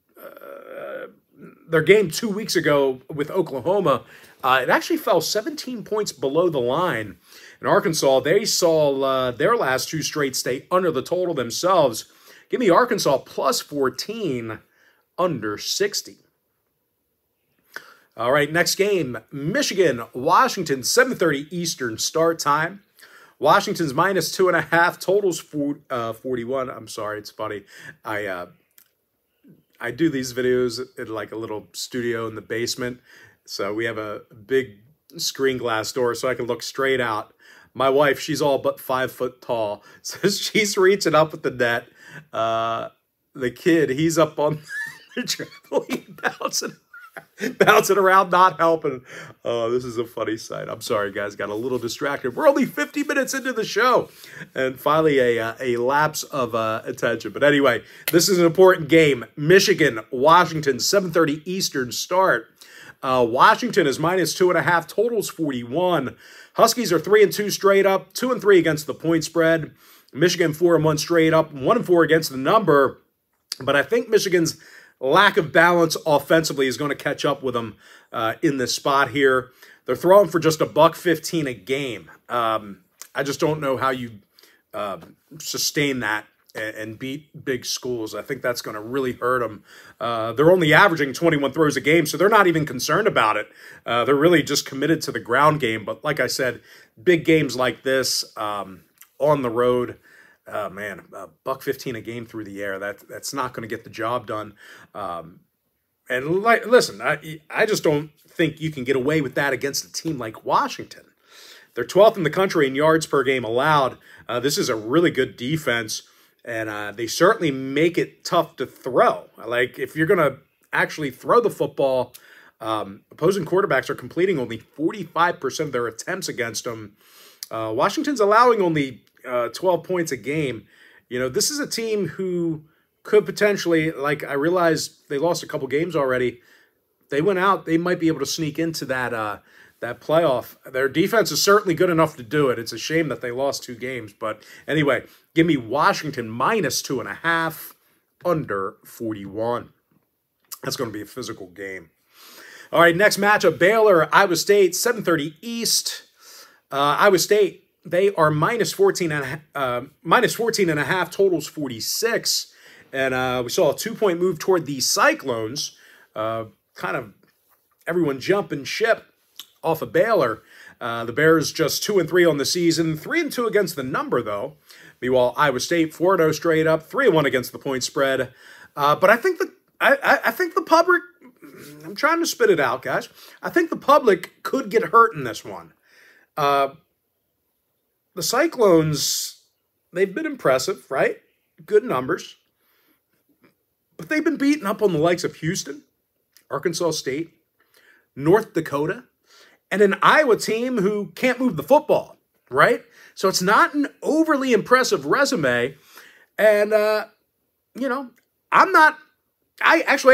Speaker 1: their game 2 weeks ago with Oklahoma, it actually fell 17 points below the line. In Arkansas, they saw their last 2 straight stay under the total themselves. Give me Arkansas +14, under 60. All right, next game, Michigan, Washington, 7:30 Eastern start time. Washington's minus 2.5. Totals 41. I'm sorry, it's funny. I do these videos in like a little studio in the basement. So we have a big screen glass door so I can look straight out. My wife, she's all but 5 foot tall. So she's reaching up with the net. The kid, he's up on the trampoline bouncing around, not helping. Oh, this is a funny sight. I'm sorry, guys. Got a little distracted. We're only 50 minutes into the show. And finally, a lapse of attention. But anyway, this is an important game. Michigan, Washington, 7:30 Eastern start. Washington is minus 2.5. Totals 41. Huskies are 3-2 straight up. 2-3 against the point spread. Michigan 4-1 straight up. 1-4 against the number. But I think Michigan's lack of balance offensively is going to catch up with them in this spot here. They're throwing for just $1.15 a game. I just don't know how you sustain that and beat big schools. I think that's going to really hurt them. They're only averaging 21 throws a game, so they're not even concerned about it. They're really just committed to the ground game. But like I said, big games like this on the road, man, $1.15 a game through the air, that's not going to get the job done. And listen, I just don't think you can get away with that against a team like Washington. They're 12th in the country in yards per game allowed. This is a really good defense, and they certainly make it tough to throw. Like, if you're going to actually throw the football, opposing quarterbacks are completing only 45% of their attempts against them. Washington's allowing only 12 points a game. You know, this is a team who could potentially, like, I realize they lost a couple games already. They went out, they might be able to sneak into that that playoff. Their defense is certainly good enough to do it. It's a shame that they lost 2 games. But anyway, give me Washington minus 2.5, under 41. That's going to be a physical game. All right, next matchup, Baylor, Iowa State, 7:30 East. Iowa State, they are minus 14.5, totals 46. And we saw a 2-point move toward the Cyclones. Kind of everyone jumping ship off of Baylor. The Bears just 2-3 on the season, 3-2 against the number, though. Meanwhile, Iowa State 4-0 straight up, 3-1 against the point spread. But I think the public, I'm trying to spit it out, guys. I think the public could get hurt in this one. The Cyclones, they've been impressive, right? Good numbers. But they've been beaten up on the likes of Houston, Arkansas State, North Dakota, and an Iowa team who can't move the football, right? So it's not an overly impressive resume. And, you know, I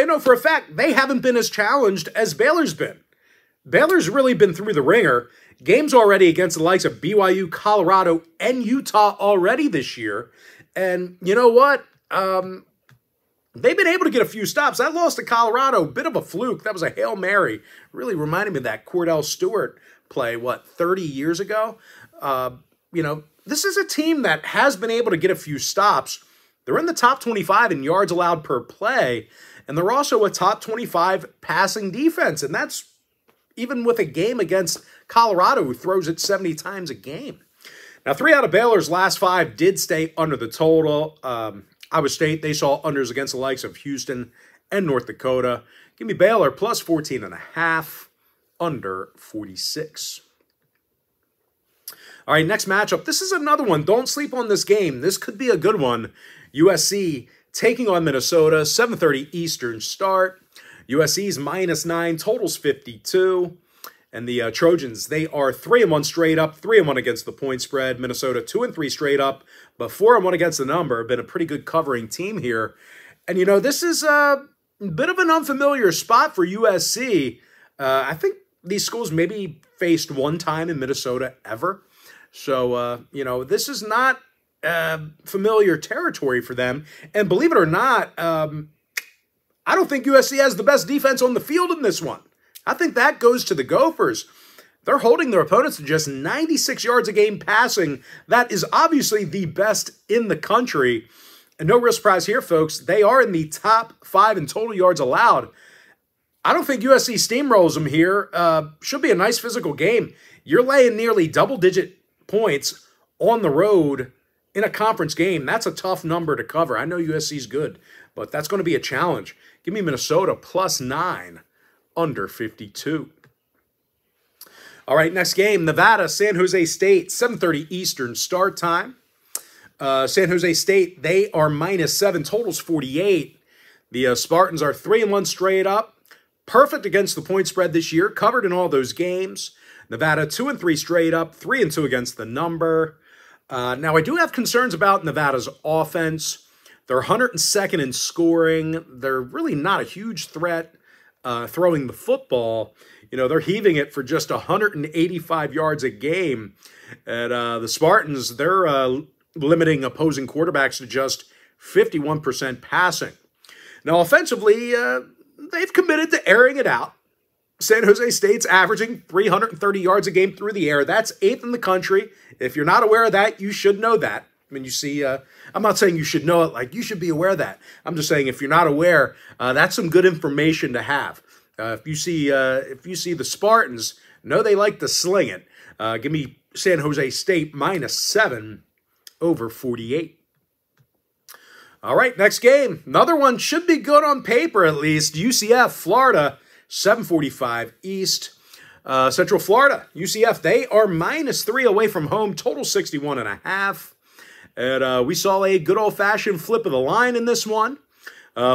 Speaker 1: know for a fact they haven't been as challenged as Baylor's been. Baylor's really been through the ringer. Games already against the likes of BYU, Colorado, and Utah already this year. And you know what? They've been able to get a few stops. That loss to Colorado, bit of a fluke. That was a Hail Mary. Really reminded me of that Cordell Stewart play, 30 years ago? You know, this is a team that has been able to get a few stops. They're in the top 25 in yards allowed per play, and they're also a top 25 passing defense. And that's even with a game against Colorado, who throws it 70 times a game. Now, 3 out of Baylor's last 5 did stay under the total. Iowa State, they saw unders against the likes of Houston and North Dakota. Give me Baylor plus 14.5, under 46. All right, next matchup. This is another one. Don't sleep on this game. This could be a good one. USC taking on Minnesota, 7:30 Eastern start. USC's -9, totals 52. And the Trojans, they are 3-1 straight up, 3-1 against the point spread. Minnesota 2-3 straight up, but 4-1 against the number. Been a pretty good covering team here. And, you know, this is a bit of an unfamiliar spot for USC. I think these schools maybe faced one time in Minnesota ever. So, you know, this is not familiar territory for them. And believe it or not, I don't think USC has the best defense on the field in this one. I think that goes to the Gophers. They're holding their opponents to just 96 yards a game passing. That is obviously the best in the country. And no real surprise here, folks. They are in the top 5 in total yards allowed. I don't think USC steamrolls them here. Should be a nice physical game. You're laying nearly double-digit points on the road in a conference game. That's a tough number to cover. I know USC's good, but that's going to be a challenge. Give me Minnesota +9, under 52. All right, next game, Nevada, San Jose State, 7:30 Eastern start time. San Jose State, they are -7, totals 48. The Spartans are 3-1 straight up. Perfect against the point spread this year, covered in all those games. Nevada 2-3 straight up, 3-2 against the number. Now, I do have concerns about Nevada's offense. They're 102nd in scoring. They're really not a huge threat throwing the football. You know, they're heaving it for just 185 yards a game. And the Spartans, they're limiting opposing quarterbacks to just 51% passing. Now, offensively, they've committed to airing it out. San Jose State's averaging 330 yards a game through the air. That's 8th in the country. If you're not aware of that, you should know that. I mean, you see, I'm not saying you should know it, like you should be aware of that. I'm just saying if you're not aware, that's some good information to have. If you see the Spartans, know they like to sling it. Give me San Jose State -7 over 48. All right, next game. Another one should be good on paper at least. UCF, Florida, 7:45 East. Central Florida, UCF, they are -3 away from home, total 61.5. And we saw a good old-fashioned flip of the line in this one.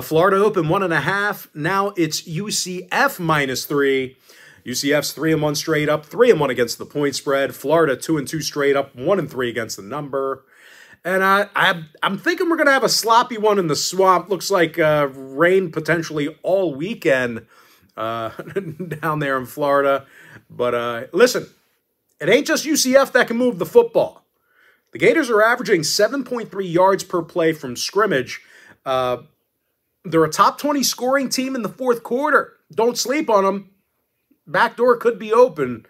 Speaker 1: Florida opened 1.5. Now it's UCF -3. UCF's 3-1 straight up, 3-1 against the point spread. Florida 2-2 straight up, 1-3 against the number. And I'm thinking we're going to have a sloppy one in the swamp. Looks like rain potentially all weekend down there in Florida. But listen, it ain't just UCF that can move the football. The Gators are averaging 7.3 yards per play from scrimmage. They're a top 20 scoring team in the fourth quarter. Don't sleep on them. Back door could be open.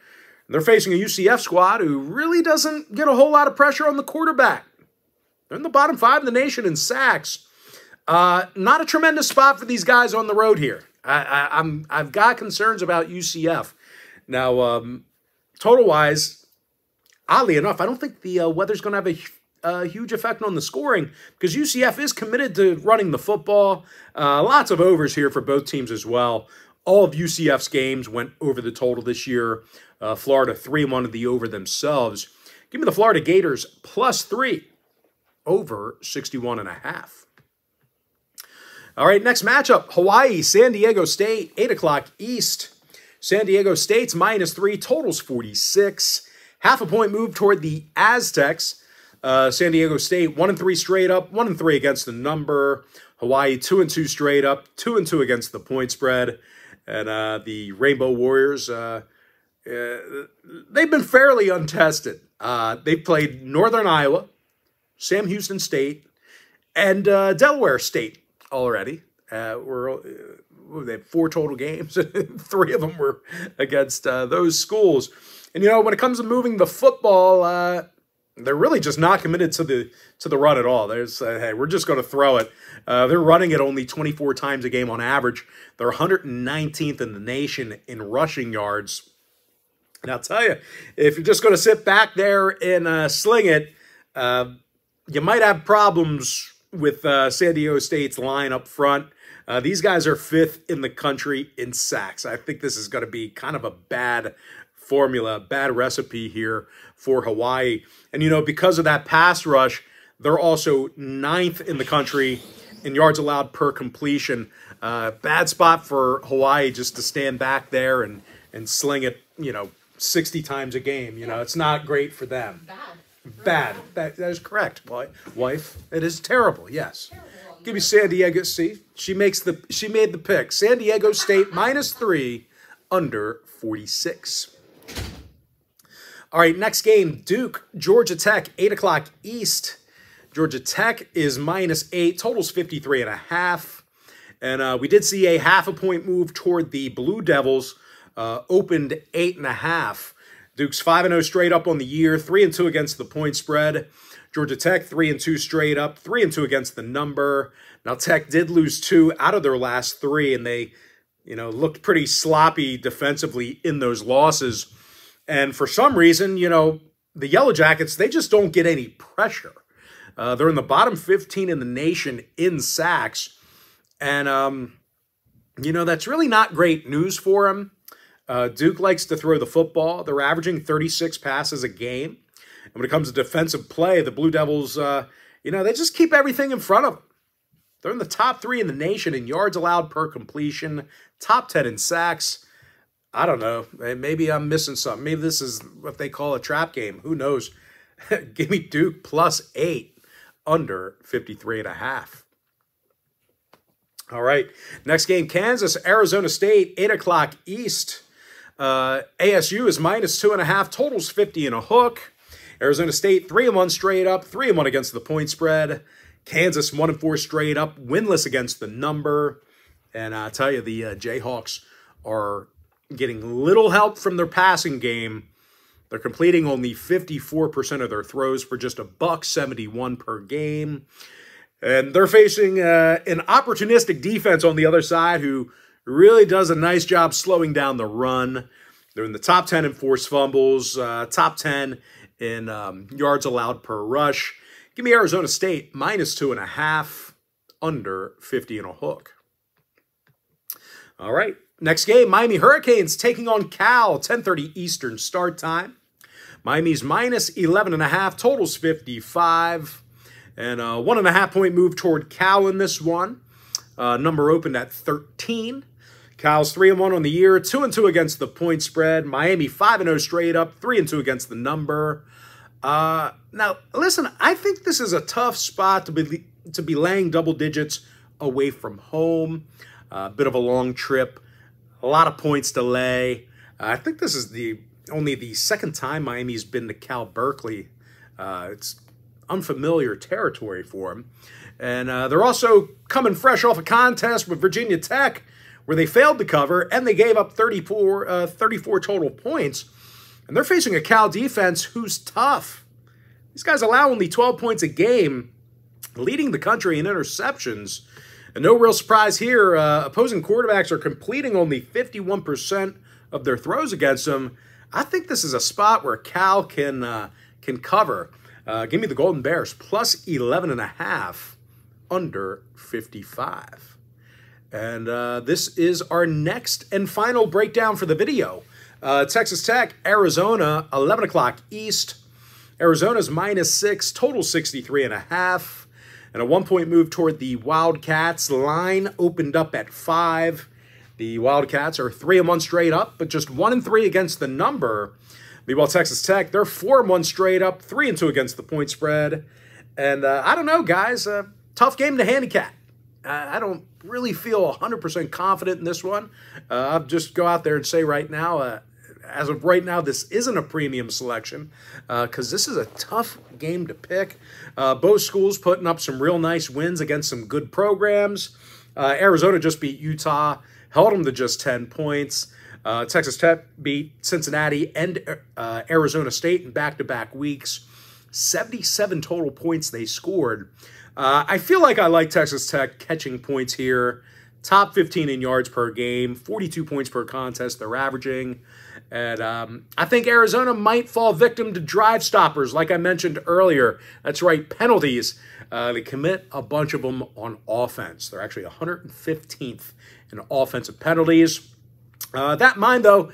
Speaker 1: They're facing a UCF squad who really doesn't get a whole lot of pressure on the quarterback. They're in the bottom 5 in the nation in sacks. Not a tremendous spot for these guys on the road here. I've got concerns about UCF. Now, total-wise, oddly enough, I don't think the weather's going to have a huge effect on the scoring because UCF is committed to running the football. Lots of overs here for both teams as well. All of UCF's games went over the total this year. Florida 3-1 of the over themselves. Give me the Florida Gators +3 over 61.5. All right, next matchup, Hawaii, San Diego State, 8 o'clock East. San Diego State's -3, totals 46. Half a point move toward the Aztecs. San Diego State, 1-3 straight up, 1-3 against the number. Hawaii, 2-2 straight up, 2-2 against the point spread. And the Rainbow Warriors, they've been fairly untested. They've played Northern Iowa, Sam Houston State, and Delaware State already. They have 4 total games. 3 of them were against those schools. And, you know, when it comes to moving the football, they're really just not committed to the run at all. There's, hey, we're just going to throw it. They're running it only 24 times a game on average. They're 119th in the nation in rushing yards. And I'll tell you, if you're just going to sit back there and sling it, you might have problems with San Diego State's line up front. These guys are 5th in the country in sacks. I think this is going to be kind of a bad formula, bad recipe here for Hawaii. And, you know, because of that pass rush, they're also 9th in the country in yards allowed per completion. Bad spot for Hawaii just to stand back there and sling it, you know, 60 times a game. You know, it's not great for them. Bad. That is correct, wife. It is terrible, yes. Give me San Diego. See, she made the pick. San Diego State -3, under 46. All right, next game, Duke, Georgia Tech, 8 o'clock East. Georgia Tech is -8, totals 53.5. And we did see a half a point move toward the Blue Devils, opened 8.5. Duke's 5-0 straight up on the year, 3-2 against the point spread. Georgia Tech, 3-2 straight up, 3-2 against the number. Now, Tech did lose 2 out of their last 3, and they, you know, looked pretty sloppy defensively in those losses. And for some reason, you know, the Yellow Jackets, they just don't get any pressure. They're in the bottom 15 in the nation in sacks. And, you know, that's really not great news for them. Duke likes to throw the football. They're averaging 36 passes a game. And when it comes to defensive play, the Blue Devils, you know, they just keep everything in front of them. They're in the top 3 in the nation in yards allowed per completion, top 10 in sacks. I don't know. Maybe I'm missing something. Maybe this is what they call a trap game. Who knows? Give me Duke +8, under 53.5. All right. Next game, Kansas, Arizona State, 8 o'clock East. ASU is -2.5. Totals 50 and a hook. Arizona State 3-1 straight up, 3-1 against the point spread. Kansas 1-4 straight up, winless against the number. And I tell you, the Jayhawks are getting little help from their passing game. They're completing only 54% of their throws for just $171 per game. And they're facing an opportunistic defense on the other side who really does a nice job slowing down the run. They're in the top 10 in forced fumbles, top 10 in yards allowed per rush. Give me Arizona State -2.5, under 50 and a hook. All right. Next game, Miami Hurricanes taking on Cal, 10:30 Eastern start time. Miami's -11.5, totals 55. And a 1.5 point move toward Cal in this one. Number opened at 13. Cal's 3-1 on the year, 2-2 against the point spread. Miami 5-0 straight up, 3-2 against the number. Now, listen, I think this is a tough spot to be laying double digits away from home. A bit of a long trip, a lot of points to lay. I think this is only the second time Miami's been to Cal Berkeley. It's unfamiliar territory for them. And they're also coming fresh off a contest with Virginia Tech where they failed to cover and they gave up 34 total points. And they're facing a Cal defense who's tough. These guys allow only 12 points a game, leading the country in interceptions. And no real surprise here, opposing quarterbacks are completing only 51% of their throws against them. I think this is a spot where Cal can cover. Give me the Golden Bears, +11.5, under 55. And this is our next and final breakdown for the video. Texas Tech, Arizona, 11 o'clock East. Arizona's -6, total 63.5. And a 1 point move toward the Wildcats. Line opened up at 5. The Wildcats are 3-1 straight up, but just 1-3 against the number. Meanwhile, Texas Tech, they're 4-1 straight up, 3-2 against the point spread. And I don't know, guys. Tough game to handicap. I don't really feel 100% confident in this one. I'll just go out there and say right now, as of right now, this isn't a premium selection because this is a tough game to pick. Both schools putting up some real nice wins against some good programs. Arizona just beat Utah, held them to just 10 points. Texas Tech beat Cincinnati and Arizona State in back-to-back weeks. 77 total points they scored. I feel like I like Texas Tech catching points here. Top 15 in yards per game, 42 points per contest they're averaging. And I think Arizona might fall victim to drive stoppers, like I mentioned earlier. That's right, penalties. They commit a bunch of them on offense. They're actually 115th in offensive penalties. That in mind, though,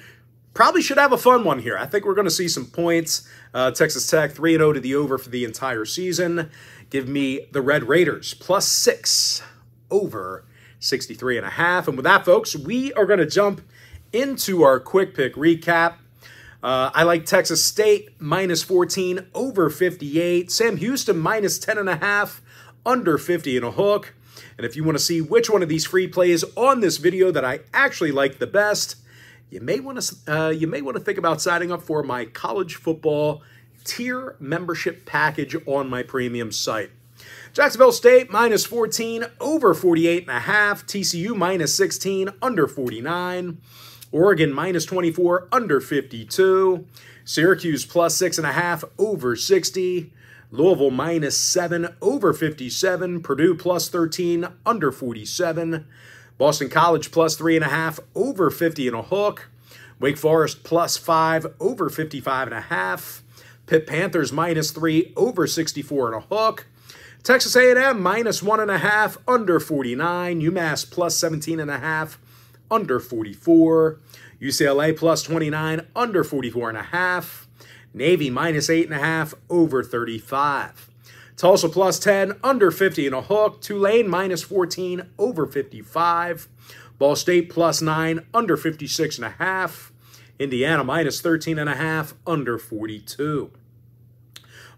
Speaker 1: probably should have a fun one here. I think we're going to see some points. Texas Tech 3-0 to the over for the entire season. Give me the Red Raiders, +6, over 63.5. And with that, folks, we are going to jump into our quick pick recap. I like Texas State, -14, over 58. Sam Houston, -10.5, under 50 and a hook. And if you want to see which one of these free plays on this video that I actually like the best, you may want to think about signing up for my college football tier membership package on my premium site. Jacksonville State, -14, over 48.5. TCU, -16, under 49. Oregon, -24, under 52. Syracuse, +6.5, over 60. Louisville, -7, over 57. Purdue, +13, under 47. Boston College, +3.5, over 50 and a hook. Wake Forest, +5, over 55.5. Pitt Panthers -3 over 64 and a hook. Texas A&M -1.5 under 49. UMass +17.5 under 44. UCLA +29 under 44.5. Navy -8.5 over 35. Tulsa +10 under 50 and a hook. Tulane -14 over 55. Ball State +9 under 56.5. Indiana -13.5 under 42.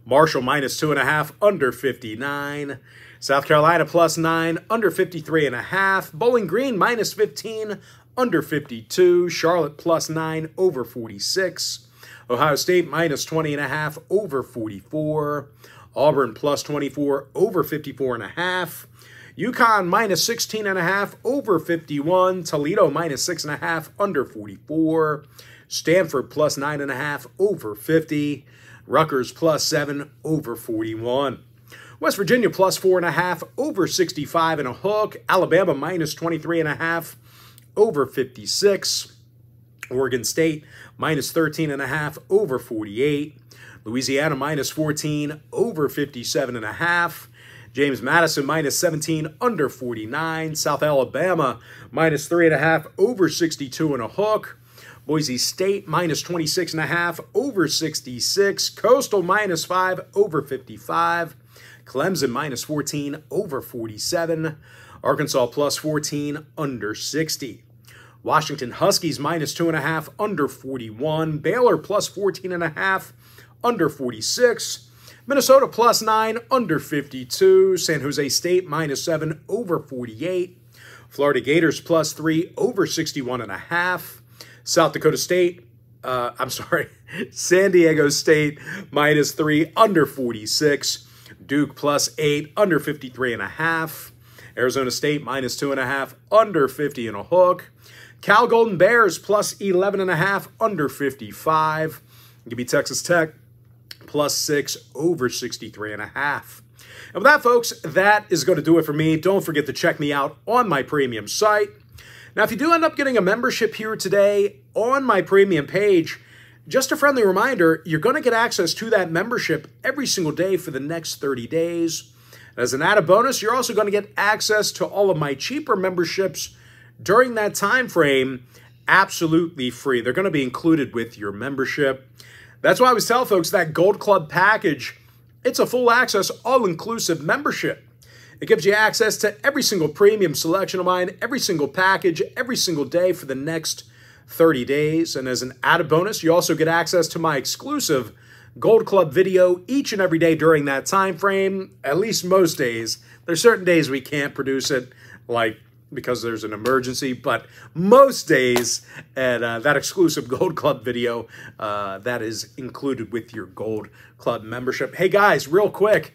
Speaker 1: Marshall -2.5 under 59. South Carolina +9 under 53.5. Bowling Green -15 under 52. Charlotte +9 over 46. Ohio State -20.5 over 44. Auburn +24 over 54.5. Yukon -16.5 over 51. Toledo -6.5 under 44. Stanford +9.5 over 50. Rutgers +7 over 41. West Virginia +4.5 over 65 and a hook. Alabama -23.5 over 56. Oregon State -13.5 over 48. Louisiana -14 over 57.5. James Madison -17 under 49. South Alabama -3.5 over 62 and a hook. Boise State -26.5 over 66. Coastal -5 over 55. Clemson -14 over 47. Arkansas +14 under 60. Washington Huskies -2.5 under 41. Baylor +14.5 under 46. Minnesota +9 under 52. San Jose State -7 over 48. Florida Gators +3 over 61.5. South Dakota State, San Diego State -3 under 46. Duke +8 under 53.5. Arizona State -2.5 under 50 and a hook. Cal Golden Bears +11.5 under 55. Give me Texas Tech +6 over 63.5. And with that, folks, that is going to do it for me. Don't forget to check me out on my premium site. Now, if you do end up getting a membership here today on my premium page, just a friendly reminder, you're going to get access to that membership every single day for the next 30 days. As an added bonus, you're also going to get access to all of my cheaper memberships during that time frame, absolutely free. They're going to be included with your membership. That's why I always tell folks that Gold Club package, it's a full access, all-inclusive membership. It gives you access to every single premium selection of mine, every single package, every single day for the next 30 days. And as an added bonus, you also get access to my exclusive Gold Club video each and every day during that time frame, at least most days. There's certain days we can't produce it, like because there's an emergency, but most days, and that exclusive Gold Club video, that is included with your Gold Club membership. Hey guys, real quick,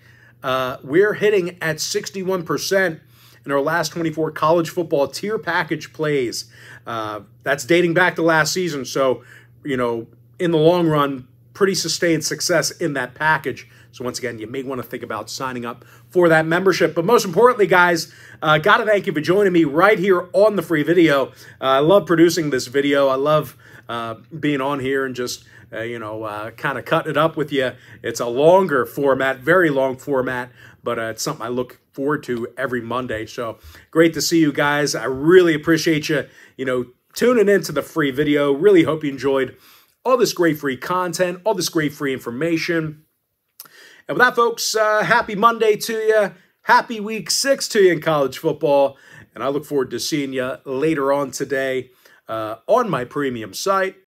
Speaker 1: we're hitting at 61% in our last 24 college football tier package plays. That's dating back to last season. So, you know, in the long run, pretty sustained success in that package. So once again, you may want to think about signing up for that membership. But most importantly, guys, got to thank you for joining me right here on the free video. I love producing this video. I love being on here and just kind of cutting it up with you. It's a longer format, very long format, but it's something I look forward to every Monday. So great to see you guys. I really appreciate you, tuning into the free video. Really hope you enjoyed all this great free content, all this great free information. And with that, folks, happy Monday to you. Happy week 6 to you in college football. And I look forward to seeing you later on today on my premium site.